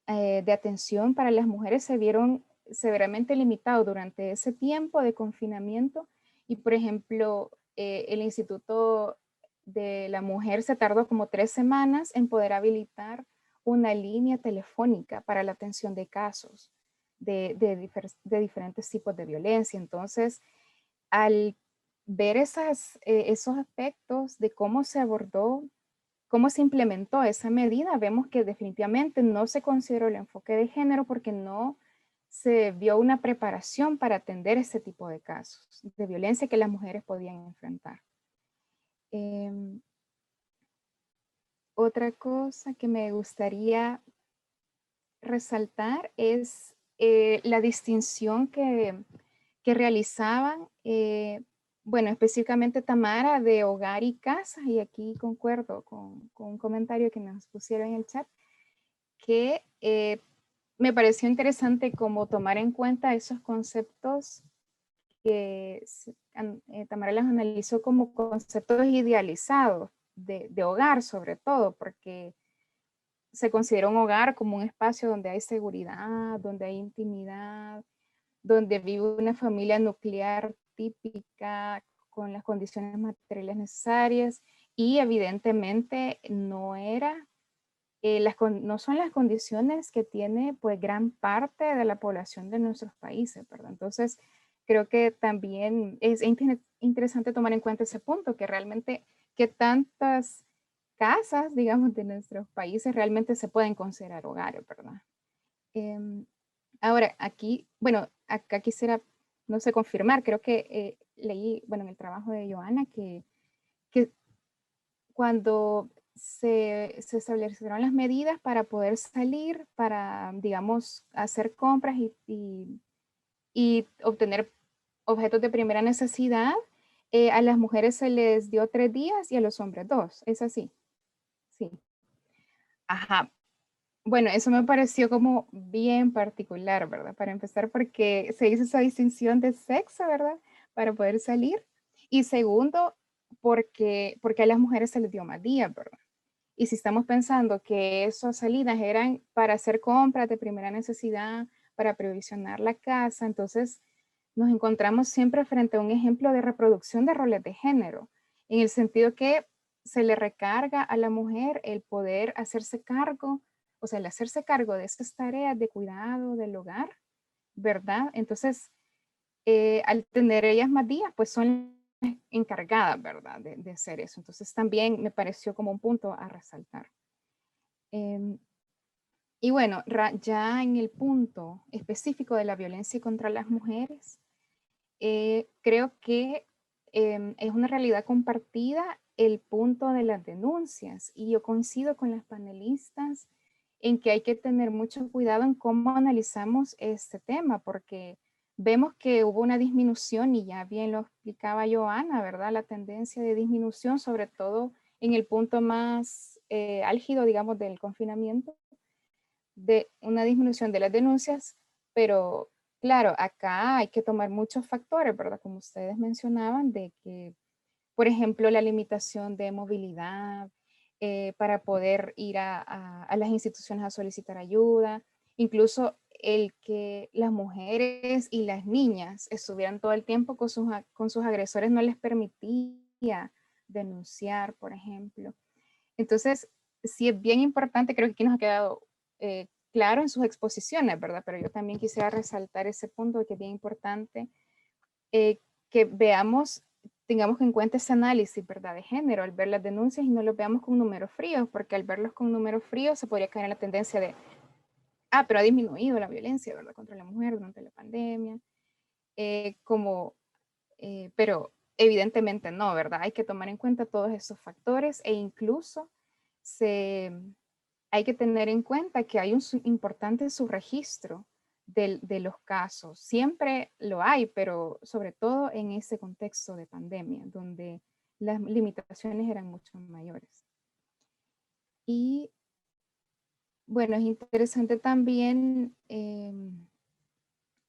de atención para las mujeres se vieron severamente limitados durante ese tiempo de confinamiento y, por ejemplo, el Instituto de la Mujer se tardó como 3 semanas en poder habilitar una línea telefónica para la atención de casos de diferentes tipos de violencia. Entonces, al ver esos aspectos de cómo se abordó, cómo se implementó esa medida, vemos que definitivamente no se consideró el enfoque de género porque no se vio una preparación para atender este tipo de casos de violencia que las mujeres podían enfrentar. Otra cosa que me gustaría resaltar es la distinción que realizaban, bueno, específicamente Tamara, de hogar y casa, y aquí concuerdo con un comentario que nos pusieron en el chat, que me pareció interesante como tomar en cuenta esos conceptos que Tamara los analizó como conceptos idealizados de hogar sobre todo, porque se considera un hogar como un espacio donde hay seguridad, donde hay intimidad, donde vive una familia nuclear típica con las condiciones materiales necesarias y evidentemente no era, no son las condiciones que tiene pues gran parte de la población de nuestros países, ¿verdad? Entonces creo que también es interesante tomar en cuenta ese punto, que realmente que tantas casas, digamos, de nuestros países realmente se pueden considerar hogares, ¿verdad? Ahora, aquí, bueno, acá quisiera, no sé, confirmar, creo que leí, bueno, en el trabajo de Joana, que cuando se establecieron las medidas para poder salir, para, digamos, hacer compras y obtener objetos de primera necesidad, a las mujeres se les dio 3 días y a los hombres 2, ¿es así? Sí. Ajá. Bueno, eso me pareció como bien particular, ¿verdad? Para empezar, porque se hizo esa distinción de sexo, ¿verdad? Para poder salir. Y segundo, porque a las mujeres se les dio más días, ¿verdad? Y si estamos pensando que esas salidas eran para hacer compras de primera necesidad, para provisionar la casa, entonces nos encontramos siempre frente a un ejemplo de reproducción de roles de género, en el sentido que se le recarga a la mujer el poder hacerse cargo, o sea, el hacerse cargo de esas tareas de cuidado del hogar, ¿verdad? Entonces, al tener ellas más días, pues son encargadas, ¿verdad? De hacer eso. Entonces, también me pareció como un punto a resaltar. Y bueno, ya en el punto específico de la violencia contra las mujeres, creo que es una realidad compartida el punto de las denuncias y yo coincido con las panelistas en que hay que tener mucho cuidado en cómo analizamos este tema porque vemos que hubo una disminución y ya bien lo explicaba Joana, ¿verdad? La tendencia de disminución, sobre todo en el punto más álgido, digamos, del confinamiento, de una disminución de las denuncias, pero claro, acá hay que tomar muchos factores, ¿verdad? Como ustedes mencionaban, de que, por ejemplo, la limitación de movilidad para poder ir a las instituciones a solicitar ayuda, incluso el que las mujeres y las niñas estuvieran todo el tiempo con sus agresores no les permitía denunciar, por ejemplo. Entonces, sí es bien importante, creo que aquí nos ha quedado claro en sus exposiciones, ¿verdad? Pero yo también quisiera resaltar ese punto que es bien importante, que veamos, tengamos en cuenta ese análisis, ¿verdad? De género, al ver las denuncias y no los veamos con números fríos, porque al verlos con números fríos se podría caer en la tendencia de, pero ha disminuido la violencia, ¿verdad? Contra la mujer durante la pandemia, pero evidentemente no, ¿verdad? Hay que tomar en cuenta todos esos factores e incluso hay que tener en cuenta que hay un importante subregistro de los casos. Siempre lo hay, pero sobre todo en ese contexto de pandemia, donde las limitaciones eran mucho mayores. Y bueno, es interesante también,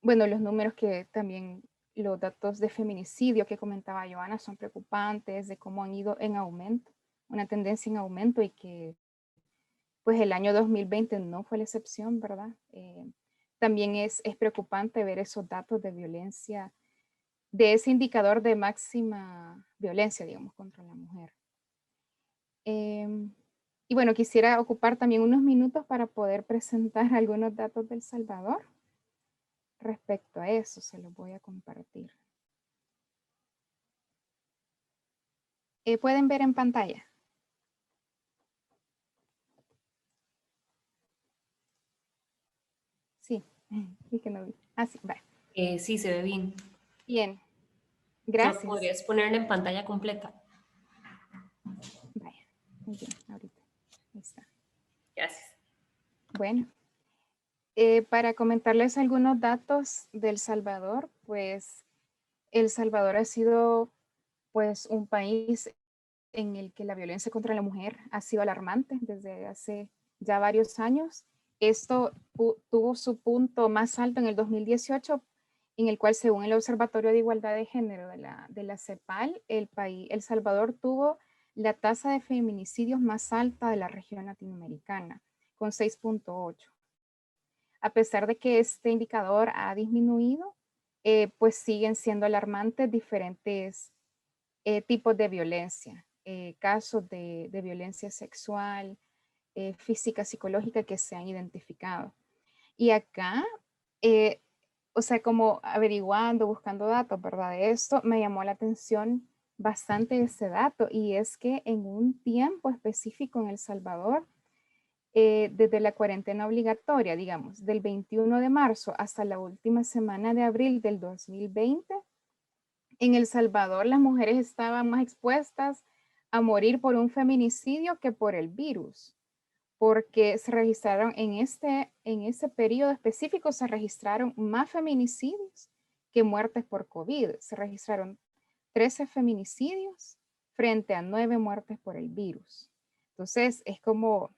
bueno, los números que también, los datos de feminicidio que comentaba Joana son preocupantes, de cómo han ido en aumento, una tendencia en aumento y que pues el año 2020 no fue la excepción, ¿verdad? También es preocupante ver esos datos de violencia, de ese indicador de máxima violencia, digamos, contra la mujer. Y bueno, quisiera ocupar también unos minutos para poder presentar algunos datos del Salvador. Respecto a eso, se los voy a compartir. ¿Pueden ver en pantalla? Sí, es que no vi. Ah, sí, va. Sí, se ve bien. Bien, ¿Solo gracias. podrías ponerla en pantalla completa? Vaya, muy bien, ahorita. Ahí está. Gracias. Bueno, para comentarles algunos datos del Salvador, pues El Salvador ha sido pues un país en el que la violencia contra la mujer ha sido alarmante desde hace ya varios años. Esto tuvo su punto más alto en el 2018, en el cual, según el Observatorio de Igualdad de Género de la CEPAL, El Salvador tuvo la tasa de feminicidios más alta de la región latinoamericana, con 6.8. A pesar de que este indicador ha disminuido, pues siguen siendo alarmantes diferentes tipos de violencia, casos de violencia sexual, física, psicológica que se han identificado. Y acá, eh, o sea, como averiguando, buscando datos, ¿verdad? De esto, me llamó la atención bastante ese dato, y es que en un tiempo específico en El Salvador, desde la cuarentena obligatoria, digamos, del 21 de marzo hasta la última semana de abril del 2020, en El Salvador las mujeres estaban más expuestas a morir por un feminicidio que por el virus, porque se registraron en ese periodo específico, se registraron más feminicidios que muertes por COVID. Se registraron 13 feminicidios frente a 9 muertes por el virus. Entonces es como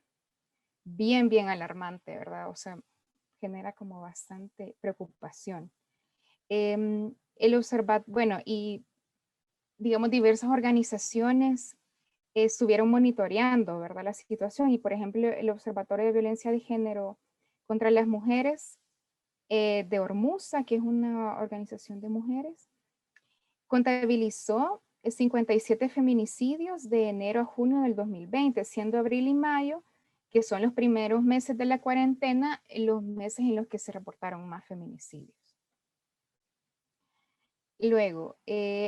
bien alarmante, ¿verdad? O sea, genera como bastante preocupación. Bueno, y digamos, diversas organizaciones estuvieron monitoreando, ¿verdad?, la situación. Y, por ejemplo, el Observatorio de Violencia de Género contra las Mujeres de Ormuza, que es una organización de mujeres, contabilizó 57 feminicidios de enero a junio del 2020, siendo abril y mayo, que son los primeros meses de la cuarentena, los meses en los que se reportaron más feminicidios. Luego,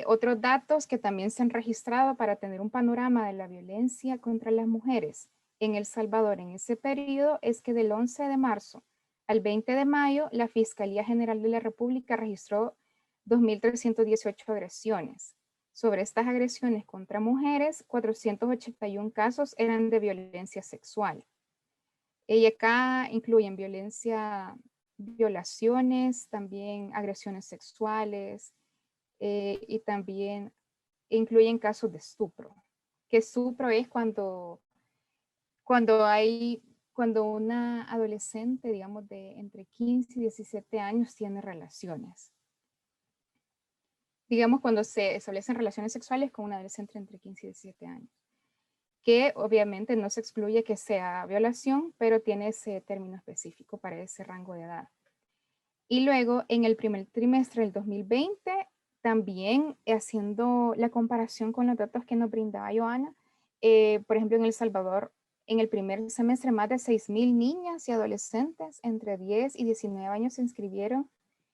otros datos que también se han registrado para tener un panorama de la violencia contra las mujeres en El Salvador en ese periodo es que del 11 de marzo al 20 de mayo, la Fiscalía General de la República registró 2.318 agresiones. Sobre estas agresiones contra mujeres, 481 casos eran de violencia sexual. Y acá incluyen violaciones, también agresiones sexuales, y también incluyen casos de estupro. Que estupro es cuando una adolescente, digamos, de entre 15 y 17 años tiene relaciones. Digamos, cuando se establecen relaciones sexuales con una adolescente entre 15 y 17 años. Que obviamente no se excluye que sea violación, pero tiene ese término específico para ese rango de edad. Y luego, en el primer trimestre del 2020, también haciendo la comparación con los datos que nos brindaba Joana, por ejemplo, en El Salvador, en el primer semestre, más de 6.000 niñas y adolescentes entre 10 y 19 años se inscribieron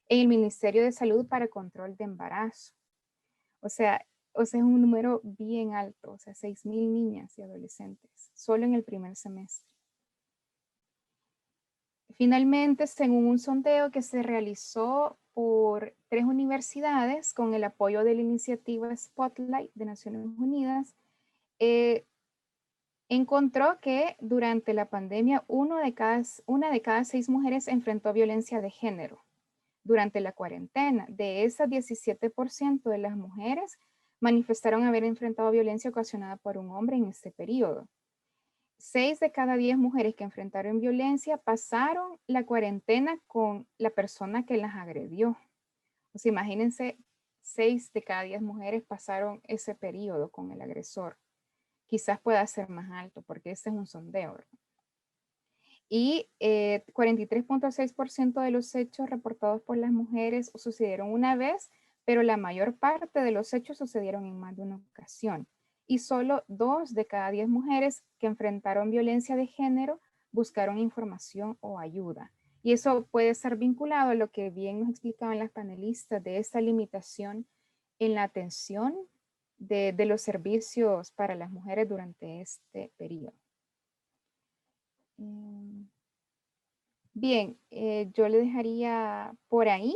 en el Ministerio de Salud para control de embarazo. O sea, es un número bien alto, o sea, 6.000 niñas y adolescentes, solo en el primer semestre. Finalmente, según un sondeo que se realizó por 3 universidades con el apoyo de la iniciativa Spotlight de Naciones Unidas, encontró que durante la pandemia una de cada 6 mujeres enfrentó violencia de género durante la cuarentena. De esas, 17% de las mujeres manifestaron haber enfrentado violencia ocasionada por un hombre en este periodo. 6 de cada 10 mujeres que enfrentaron violencia pasaron la cuarentena con la persona que las agredió. O sea, imagínense, 6 de cada 10 mujeres pasaron ese periodo con el agresor. Quizás pueda ser más alto porque ese es un sondeo, ¿verdad? Y 43.6% de los hechos reportados por las mujeres sucedieron una vez, pero la mayor parte de los hechos sucedieron en más de una ocasión. y solo 2 de cada 10 mujeres que enfrentaron violencia de género buscaron información o ayuda. Y eso puede estar vinculado a lo que bien nos explicaban las panelistas de esta limitación en la atención de los servicios para las mujeres durante este periodo. Bien, yo le dejaría por ahí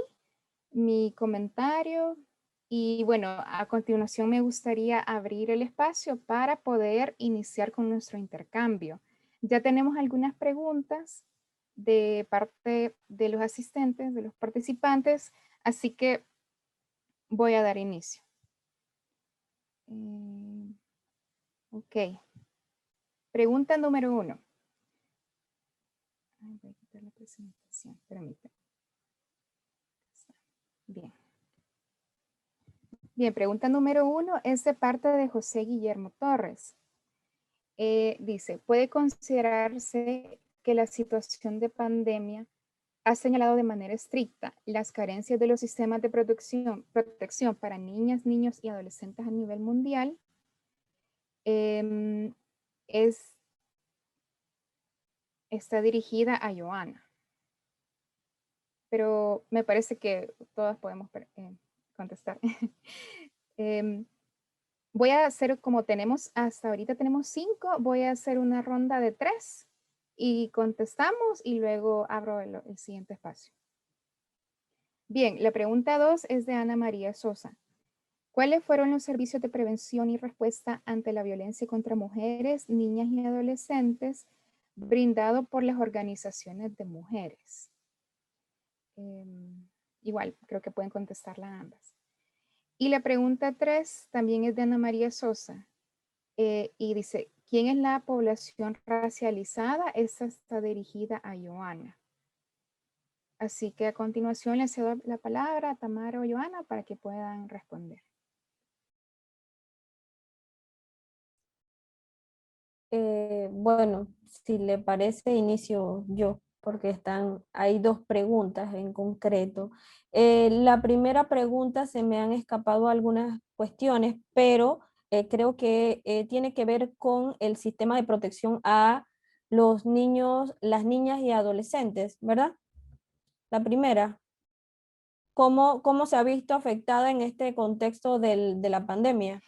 mi comentario y bueno, a continuación me gustaría abrir el espacio para poder iniciar con nuestro intercambio. Ya tenemos algunas preguntas de parte de los asistentes, de los participantes, así que voy a dar inicio. Ok. Pregunta número 1. Voy a quitar la presentación, permítame. Bien. Bien, pregunta número 1 es de parte de José Guillermo Torres. Dice, ¿puede considerarse que la situación de pandemia ha señalado de manera estricta las carencias de los sistemas de protección para niñas, niños y adolescentes a nivel mundial? Está dirigida a Joana, pero me parece que todas podemos contestar. Voy a hacer, como tenemos, hasta ahorita tenemos 5, voy a hacer una ronda de 3 y contestamos y luego abro el siguiente espacio. Bien, la pregunta 2 es de Ana María Sosa. ¿Cuáles fueron los servicios de prevención y respuesta ante la violencia contra mujeres, niñas y adolescentes brindado por las organizaciones de mujeres? Igual, creo que pueden contestarla ambas. Y la pregunta 3 también es de Ana María Sosa. Y dice, ¿quién es la población racializada? Esta está dirigida a Joana. Así que a continuación le cedo la palabra a Tamara o Joana para que puedan responder. Bueno, si le parece, inicio yo, porque hay 2 preguntas en concreto. La primera pregunta se me han escapado algunas cuestiones, pero creo que tiene que ver con el sistema de protección a los niños, las niñas y adolescentes, ¿verdad? La primera, ¿cómo se ha visto afectada en este contexto de la pandemia?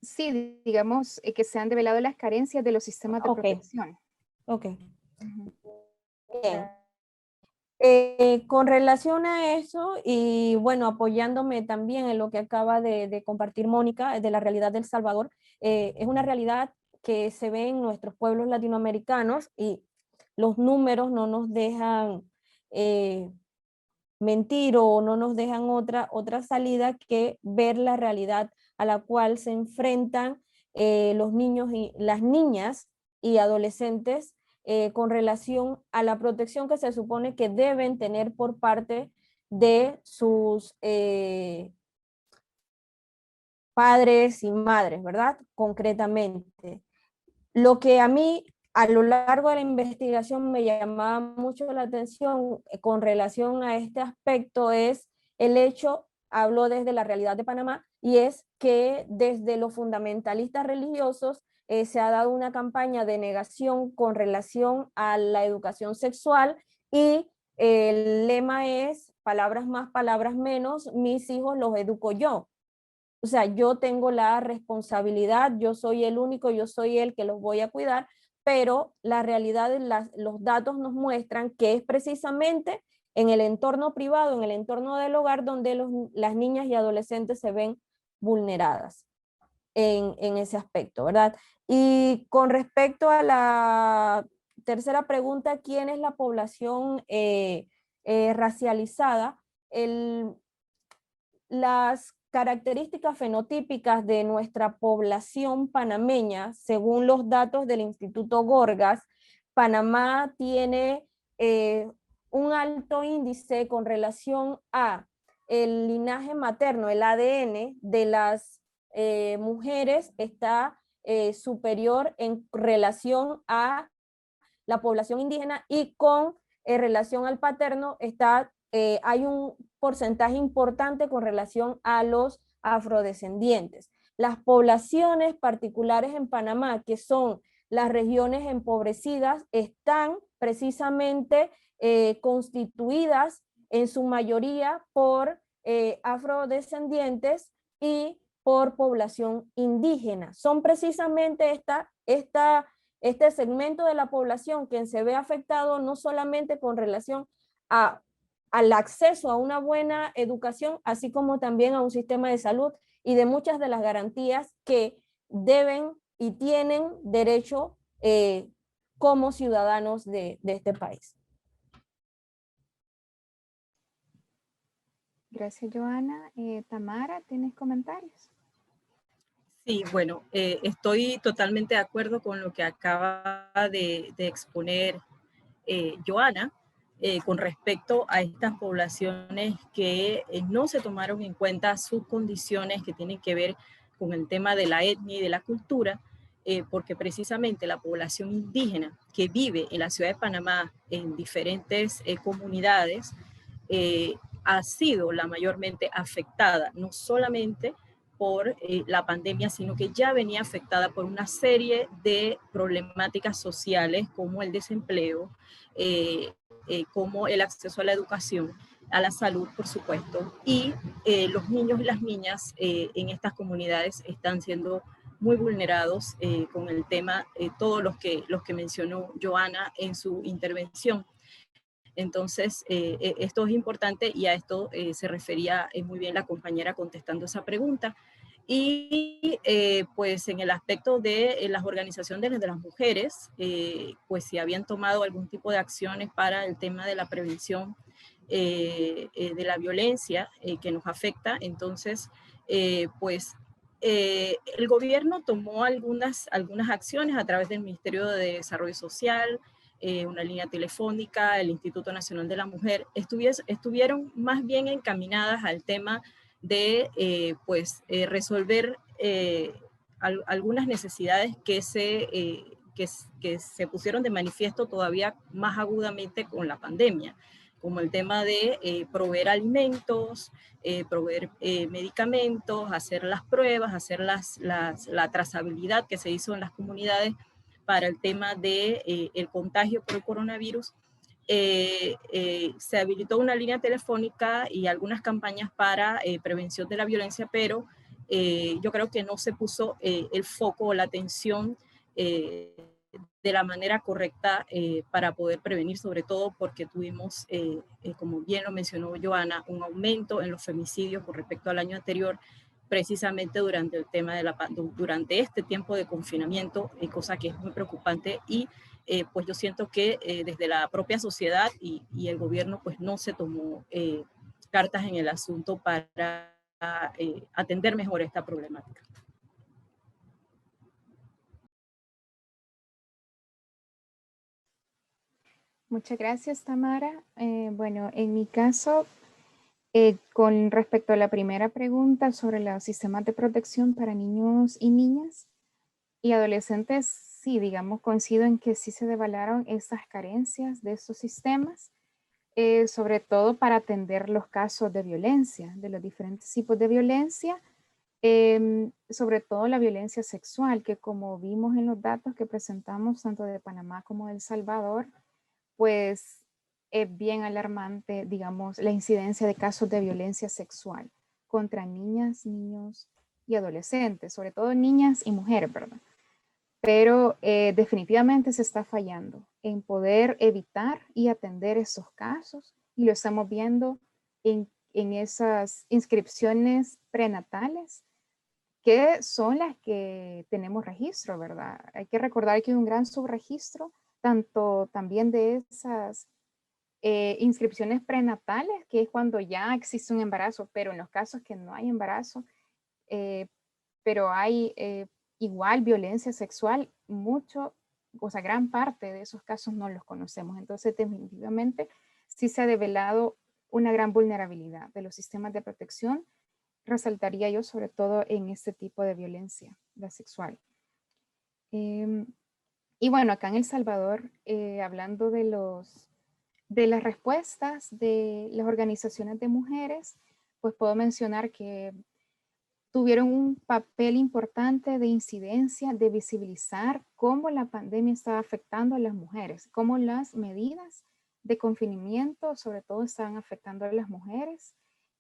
Sí, digamos que se han develado las carencias de los sistemas de protección. Ok. Ujú. Bien. Con relación a eso, y bueno, apoyándome también en lo que acaba de compartir Mónica, de la realidad del Salvador, es una realidad que se ve en nuestros pueblos latinoamericanos y los números no nos dejan mentir o no nos dejan otra salida que ver la realidad a la cual se enfrentan los niños y las niñas y adolescentes con relación a la protección que se supone que deben tener por parte de sus padres y madres, ¿verdad? Concretamente. Lo que a mí a lo largo de la investigación me llamaba mucho la atención con relación a este aspecto es el hecho, hablo desde la realidad de Panamá, y es que desde los fundamentalistas religiosos se ha dado una campaña de negación con relación a la educación sexual y el lema es palabras más, palabras menos, mis hijos los educo yo. O sea, yo tengo la responsabilidad, yo soy el único, yo soy el que los voy a cuidar, pero la realidad, los datos nos muestran que es precisamente en el entorno privado, en el entorno del hogar, donde las niñas y adolescentes se ven vulneradas en ese aspecto, ¿verdad? Y con respecto a la tercera pregunta, ¿quién es la población racializada? Las características fenotípicas de nuestra población panameña, según los datos del Instituto Gorgas, Panamá tiene un alto índice con relación a el linaje materno, el ADN de las mujeres está superior en relación a la población indígena y con relación al paterno hay un porcentaje importante con relación a los afrodescendientes. las poblaciones particulares en Panamá, que son las regiones empobrecidas, están precisamente constituidas en su mayoría por afrodescendientes y por población indígena. Son precisamente este segmento de la población que se ve afectado no solamente con relación al acceso a una buena educación, así como también a un sistema de salud y de muchas de las garantías que deben y tienen derecho como ciudadanos de este país. Gracias, Joana. Tamara, ¿tienes comentarios? Sí, bueno, estoy totalmente de acuerdo con lo que acaba de exponer Joana con respecto a estas poblaciones que no se tomaron en cuenta sus condiciones que tienen que ver con el tema de la etnia y de la cultura, porque precisamente la población indígena que vive en la ciudad de Panamá en diferentes comunidades ha sido la mayormente afectada, no solamente por la pandemia, sino que ya venía afectada por una serie de problemáticas sociales como el desempleo, como el acceso a la educación, a la salud, por supuesto, y los niños y las niñas en estas comunidades están siendo muy vulnerados con el tema, todos los que mencionó Joana en su intervención. Entonces, esto es importante y a esto se refería muy bien la compañera contestando esa pregunta. Y pues en el aspecto de las organizaciones de las mujeres, pues si habían tomado algún tipo de acciones para el tema de la prevención de la violencia que nos afecta, entonces pues el gobierno tomó algunas acciones a través del Ministerio de Desarrollo Social, una línea telefónica, el Instituto Nacional de la Mujer, estuvieron más bien encaminadas al tema de resolver algunas necesidades que se pusieron de manifiesto todavía más agudamente con la pandemia, como el tema de proveer alimentos, proveer medicamentos, hacer las pruebas, hacer la trazabilidad que se hizo en las comunidades para el tema de el contagio por el coronavirus. Se habilitó una línea telefónica y algunas campañas para prevención de la violencia, pero yo creo que no se puso el foco o la atención de la manera correcta para poder prevenir, sobre todo porque tuvimos, como bien lo mencionó Joana, un aumento en los femicidios con respecto al año anterior, precisamente durante el tema de durante este tiempo de confinamiento, cosa que es muy preocupante y pues yo siento que desde la propia sociedad y el gobierno pues no se tomó cartas en el asunto para atender mejor esta problemática. Muchas gracias, Tamara. Bueno, en mi caso, con respecto a la primera pregunta sobre los sistemas de protección para niños y niñas y adolescentes, sí, digamos, coincido en que sí se develaron esas carencias de esos sistemas, sobre todo para atender los casos de violencia, de los diferentes tipos de violencia, sobre todo la violencia sexual, que como vimos en los datos que presentamos tanto de Panamá como de El Salvador, pues es bien alarmante, digamos, la incidencia de casos de violencia sexual contra niñas, niños y adolescentes, sobre todo niñas y mujeres, ¿verdad? Pero definitivamente se está fallando en poder evitar y atender esos casos y lo estamos viendo en esas inscripciones prenatales que son las que tenemos registro, ¿verdad? Hay que recordar que hay un gran subregistro, tanto también de esas inscripciones prenatales, que es cuando ya existe un embarazo, pero en los casos que no hay embarazo, pero hay igual violencia sexual, mucho, o sea, gran parte de esos casos no los conocemos. Entonces, definitivamente, sí se ha develado una gran vulnerabilidad de los sistemas de protección, resaltaría yo sobre todo en este tipo de violencia, la sexual. Y bueno, acá en El Salvador, hablando de las respuestas de las organizaciones de mujeres, pues puedo mencionar que tuvieron un papel importante de incidencia, de visibilizar cómo la pandemia estaba afectando a las mujeres, cómo las medidas de confinamiento sobre todo estaban afectando a las mujeres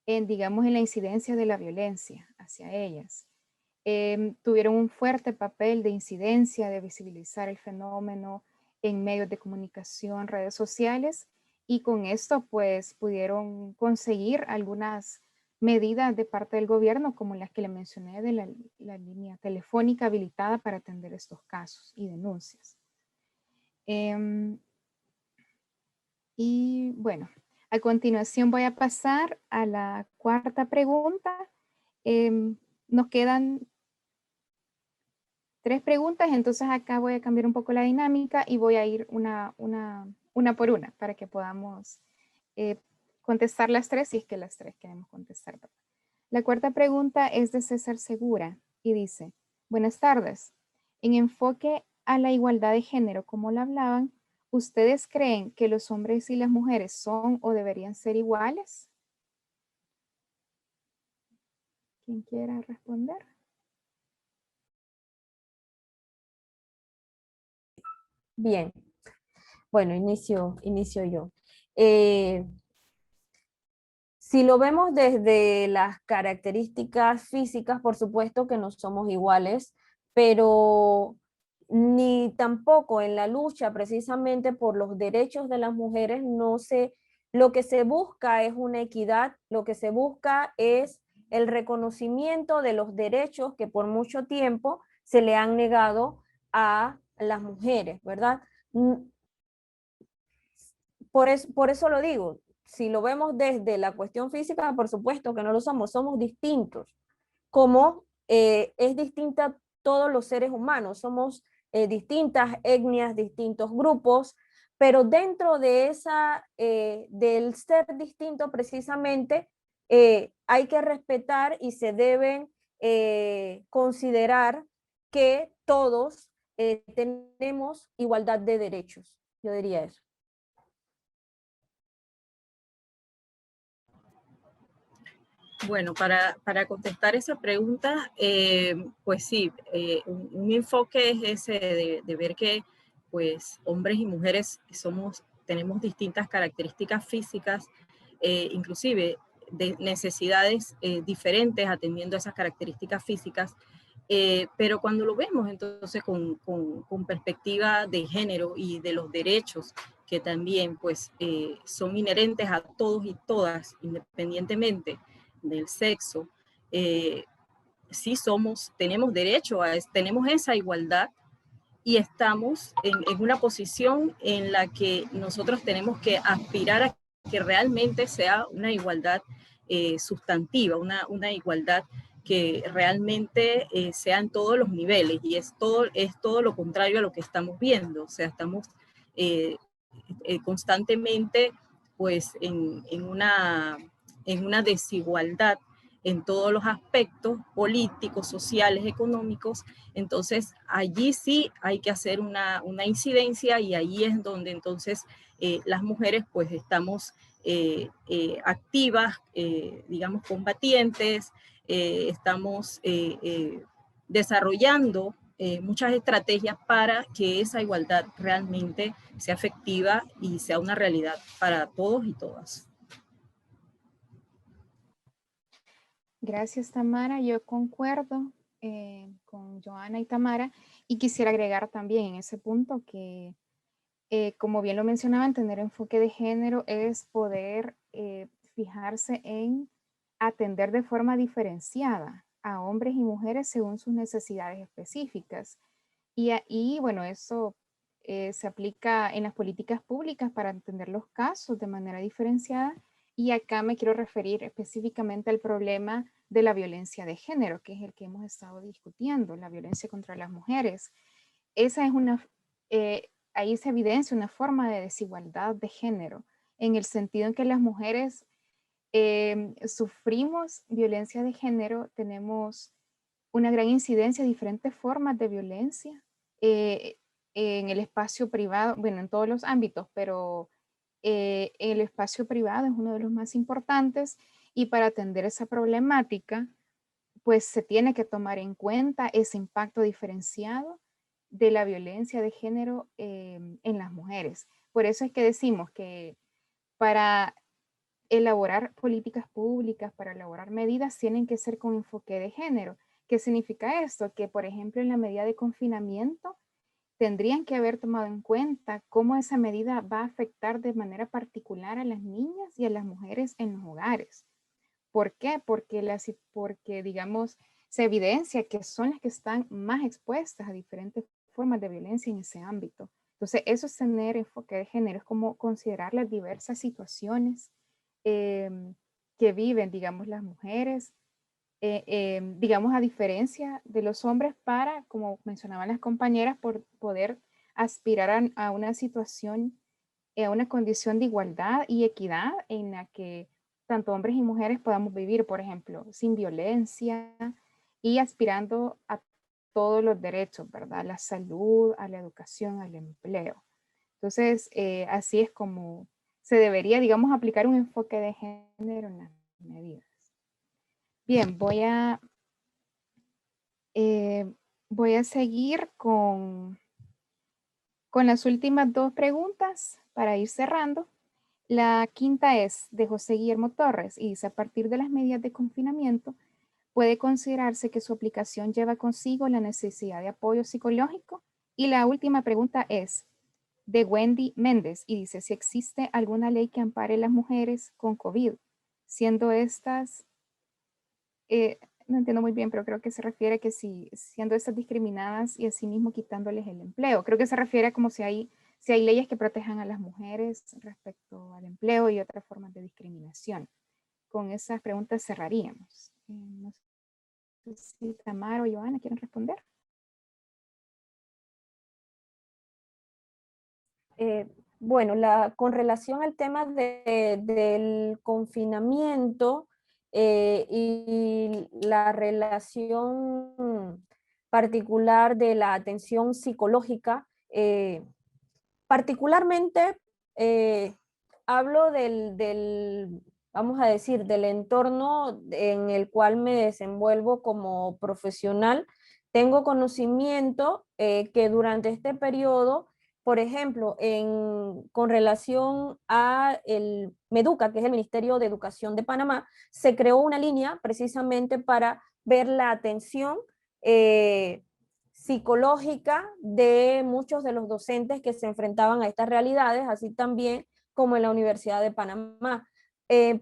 digamos, en la incidencia de la violencia hacia ellas. Tuvieron un fuerte papel de incidencia, de visibilizar el fenómeno en medios de comunicación, redes sociales, y con esto pues pudieron conseguir algunas medidas de parte del gobierno, como las que le mencioné de la línea telefónica habilitada para atender estos casos y denuncias. Y bueno, a continuación voy a pasar a la cuarta pregunta. Nos quedan 3 preguntas, entonces acá voy a cambiar un poco la dinámica y voy a ir una por una para que podamos contestar las 3 si es que las 3 queremos contestar. La cuarta pregunta es de César Segura y dice, buenas tardes. En enfoque a la igualdad de género, como la hablaban, ¿ustedes creen que los hombres y las mujeres son o deberían ser iguales? ¿Quién quiera responder? Bien, bueno, inicio yo. Si lo vemos desde las características físicas, por supuesto que no somos iguales, pero ni tampoco en la lucha precisamente por los derechos de las mujeres lo que se busca es una equidad, lo que se busca es el reconocimiento de los derechos que por mucho tiempo se le han negado a las mujeres, ¿verdad? Por eso lo digo, si lo vemos desde la cuestión física, por supuesto que no lo somos distintos, como es distinta todos los seres humanos, somos distintas etnias, distintos grupos, pero dentro de del ser distinto precisamente, hay que respetar y se deben considerar que todos tenemos igualdad de derechos, yo diría eso. Bueno, para contestar esa pregunta, pues sí, un enfoque es ese de ver que pues hombres y mujeres tenemos distintas características físicas, inclusive de necesidades diferentes atendiendo a esas características físicas, pero cuando lo vemos entonces con perspectiva de género y de los derechos que también pues son inherentes a todos y todas independientemente del sexo, sí tenemos derecho tenemos esa igualdad y estamos en una posición en la que nosotros tenemos que aspirar a que realmente sea una igualdad sustantiva, una igualdad que realmente sea en todos los niveles, y es todo lo contrario a lo que estamos viendo. O sea, estamos constantemente pues en una desigualdad en todos los aspectos políticos, sociales, económicos. Entonces allí sí hay que hacer una incidencia, y ahí es donde entonces las mujeres pues estamos activas, digamos combatientes, estamos desarrollando muchas estrategias para que esa igualdad realmente sea efectiva y sea una realidad para todos y todas. Gracias, Tamara. Yo concuerdo con Joana y Tamara, y quisiera agregar también en ese punto que, como bien lo mencionaban, tener enfoque de género es poder fijarse en atender de forma diferenciada a hombres y mujeres según sus necesidades específicas. Y bueno, eso se aplica en las políticas públicas para entender los casos de manera diferenciada. Y acá me quiero referir específicamente al problema de la violencia de género, que es el que hemos estado discutiendo, la violencia contra las mujeres. Esa es ahí se evidencia una forma de desigualdad de género, en el sentido en que las mujeres sufrimos violencia de género, tenemos una gran incidencia de diferentes formas de violencia en el espacio privado, bueno, en todos los ámbitos, pero el espacio privado es uno de los más importantes, y para atender esa problemática, pues se tiene que tomar en cuenta ese impacto diferenciado de la violencia de género en las mujeres. Por eso es que decimos que para elaborar políticas públicas, para elaborar medidas, tienen que ser con enfoque de género. ¿Qué significa esto? Que, por ejemplo, en la medida de confinamiento, tendrían que haber tomado en cuenta cómo esa medida va a afectar de manera particular a las niñas y a las mujeres en los hogares. ¿Por qué? Porque digamos, se evidencia que son las que están más expuestas a diferentes formas de violencia en ese ámbito. Entonces, eso es tener enfoque de género, es como considerar las diversas situaciones que viven, digamos, las mujeres, digamos, a diferencia de los hombres para, como mencionaban las compañeras, por poder aspirar a una situación, a una condición de igualdad y equidad en la que tanto hombres y mujeres podamos vivir, por ejemplo, sin violencia y aspirando a todos los derechos, ¿verdad? A la salud, a la educación, al empleo. Entonces, así es como se debería, digamos, aplicar un enfoque de género en las medidas. Bien, voy a seguir con las últimas dos preguntas para ir cerrando. La quinta es de José Guillermo Torres y dice, a partir de las medidas de confinamiento, puede considerarse que su aplicación lleva consigo la necesidad de apoyo psicológico. Y la última pregunta es de Wendy Méndez y dice, si existe alguna ley que ampare a las mujeres con COVID, siendo estas, no entiendo muy bien, pero creo que se refiere a que si siendo estas discriminadas y asimismo quitándoles el empleo. Creo que se refiere a como si hay leyes que protejan a las mujeres respecto al empleo y otras formas de discriminación. Con esas preguntas cerraríamos. No sé si Tamara o Joana quieren responder. Bueno, con relación al tema del confinamiento y la relación particular de la atención psicológica, particularmente hablo vamos a decir, del entorno en el cual me desenvuelvo como profesional. Tengo conocimiento que durante este periodo, por ejemplo, con relación a el MEDUCA, que es el Ministerio de Educación de Panamá, se creó una línea precisamente para ver la atención psicológica de muchos de los docentes que se enfrentaban a estas realidades, así también como en la Universidad de Panamá.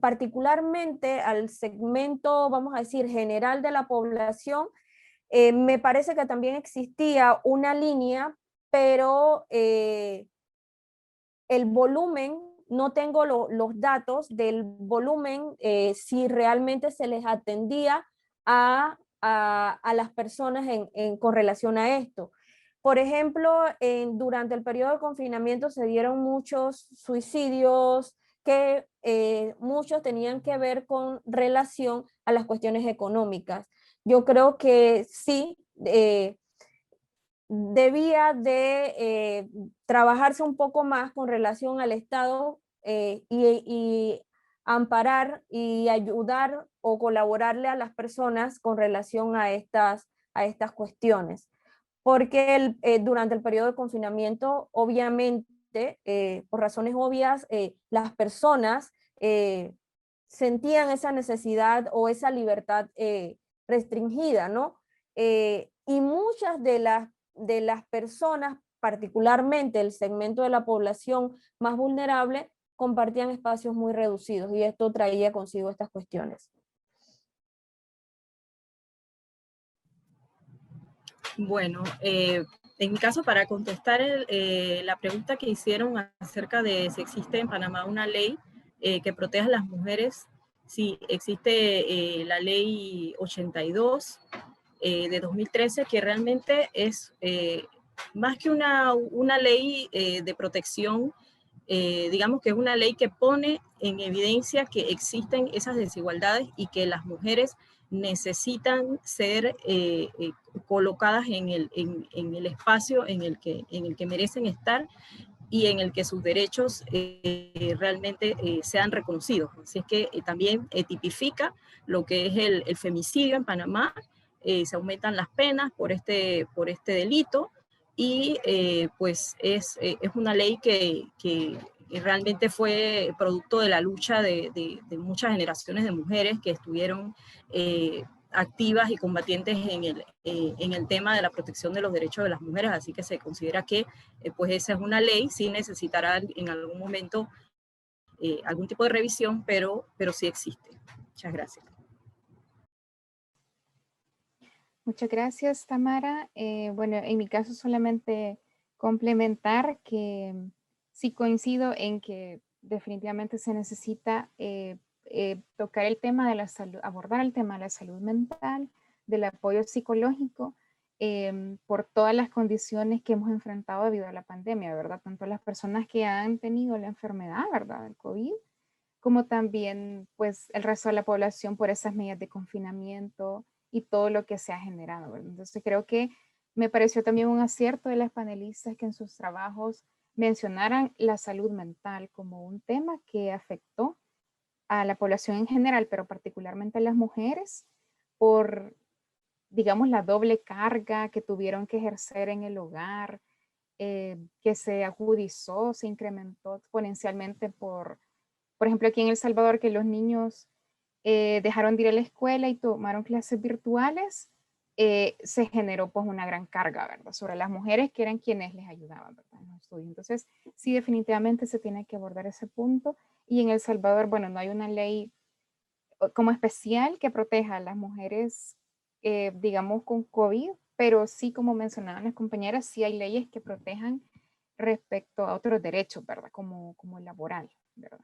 Particularmente al segmento, vamos a decir, general de la población, me parece que también existía una línea, pero el volumen, no tengo los datos del volumen, si realmente se les atendía a las personas con relación a esto. Por ejemplo, durante el periodo de confinamiento se dieron muchos suicidios que muchos tenían que ver con relación a las cuestiones económicas. Yo creo que sí, debía de trabajarse un poco más con relación al Estado y amparar y ayudar o colaborarle a las personas con relación a estas cuestiones. Porque durante el periodo de confinamiento, obviamente, por razones obvias, las personas sentían esa necesidad o esa libertad restringida, ¿no? Y muchas de las personas, particularmente el segmento de la población más vulnerable, compartían espacios muy reducidos y esto traía consigo estas cuestiones. Bueno, en mi caso, para contestar la pregunta que hicieron acerca de si existe en Panamá una ley que proteja a las mujeres, sí, existe la ley 82 de 2013, que realmente es más que una ley de protección, digamos que es una ley que pone en evidencia que existen esas desigualdades y que las mujeres necesitan ser colocadas en el espacio en el que merecen estar, y en el que sus derechos realmente sean reconocidos. Así es que también tipifica lo que es el femicidio en Panamá. Se aumentan las penas por este delito y pues es una ley que realmente fue producto de la lucha de muchas generaciones de mujeres que estuvieron activas y combatientes en el tema de la protección de los derechos de las mujeres, así que se considera que pues esa es una ley, sí necesitará en algún momento algún tipo de revisión, pero sí existe. Muchas gracias. Muchas gracias, Tamara. Bueno, en mi caso solamente complementar que sí coincido en que definitivamente se necesita tocar el tema de la salud, abordar el tema de la salud mental, del apoyo psicológico, por todas las condiciones que hemos enfrentado debido a la pandemia, ¿verdad? Tanto las personas que han tenido la enfermedad, ¿verdad? El COVID, como también pues el resto de la población por esas medidas de confinamiento y todo lo que se ha generado, ¿verdad? Entonces creo que me pareció también un acierto de las panelistas que en sus trabajos mencionaran la salud mental como un tema que afectó a la población en general, pero particularmente a las mujeres, por, digamos, la doble carga que tuvieron que ejercer en el hogar, que se agudizó, se incrementó exponencialmente por ejemplo, aquí en El Salvador, que los niños dejaron de ir a la escuela y tomaron clases virtuales, se generó pues una gran carga, ¿verdad? Sobre las mujeres que eran quienes les ayudaban, ¿verdad? En los estudios. Entonces, sí, definitivamente se tiene que abordar ese punto. Y en El Salvador, bueno, no hay una ley como especial que proteja a las mujeres, digamos, con COVID, pero sí, como mencionaban las compañeras, sí hay leyes que protejan respecto a otros derechos, ¿verdad? Como el laboral, ¿verdad?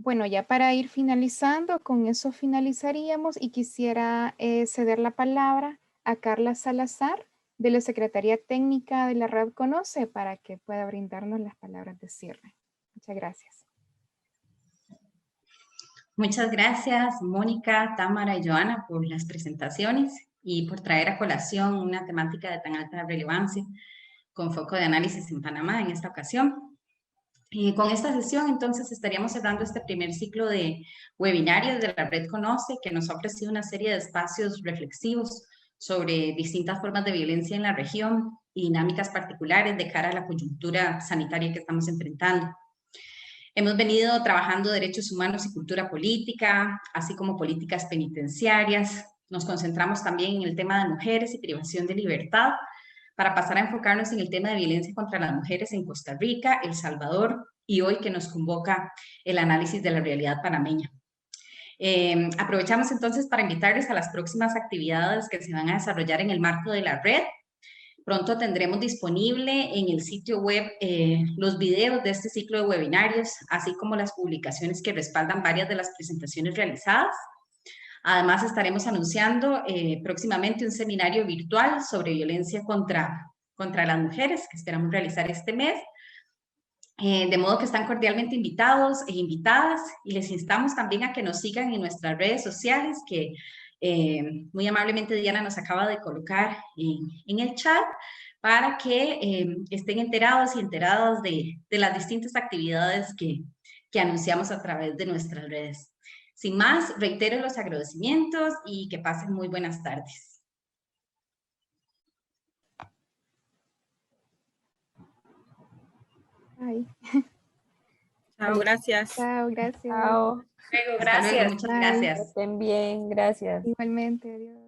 Bueno, ya para ir finalizando, con eso finalizaríamos y quisiera ceder la palabra a Carla Salazar de la Secretaría Técnica de la Red Conoce para que pueda brindarnos las palabras de cierre. Muchas gracias. Muchas gracias, Mónica, Tamara y Joana, por las presentaciones y por traer a colación una temática de tan alta relevancia con foco de análisis en Panamá en esta ocasión. Y con esta sesión, entonces, estaríamos cerrando este primer ciclo de webinarios de la Red Conoce, que nos ha ofrecido una serie de espacios reflexivos sobre distintas formas de violencia en la región y dinámicas particulares de cara a la coyuntura sanitaria que estamos enfrentando. Hemos venido trabajando derechos humanos y cultura política, así como políticas penitenciarias. Nos concentramos también en el tema de mujeres y privación de libertad, para pasar a enfocarnos en el tema de violencia contra las mujeres en Costa Rica, El Salvador y hoy que nos convoca el análisis de la realidad panameña. Aprovechamos entonces para invitarles a las próximas actividades que se van a desarrollar en el marco de la red. Pronto tendremos disponible en el sitio web los videos de este ciclo de webinarios, así como las publicaciones que respaldan varias de las presentaciones realizadas. Además, estaremos anunciando próximamente un seminario virtual sobre violencia contra las mujeres que esperamos realizar este mes. De modo que están cordialmente invitados e invitadas y les instamos también a que nos sigan en nuestras redes sociales que muy amablemente Diana nos acaba de colocar en el chat para que estén enterados y enteradas de las distintas actividades que anunciamos a través de nuestras redes. Sin más, reitero los agradecimientos y que pasen muy buenas tardes. Bye. Chao, gracias. Chao, gracias. Chao. Luego, Hasta luego, gracias. muchas Bye. gracias. Estén bien, gracias. Igualmente, adiós.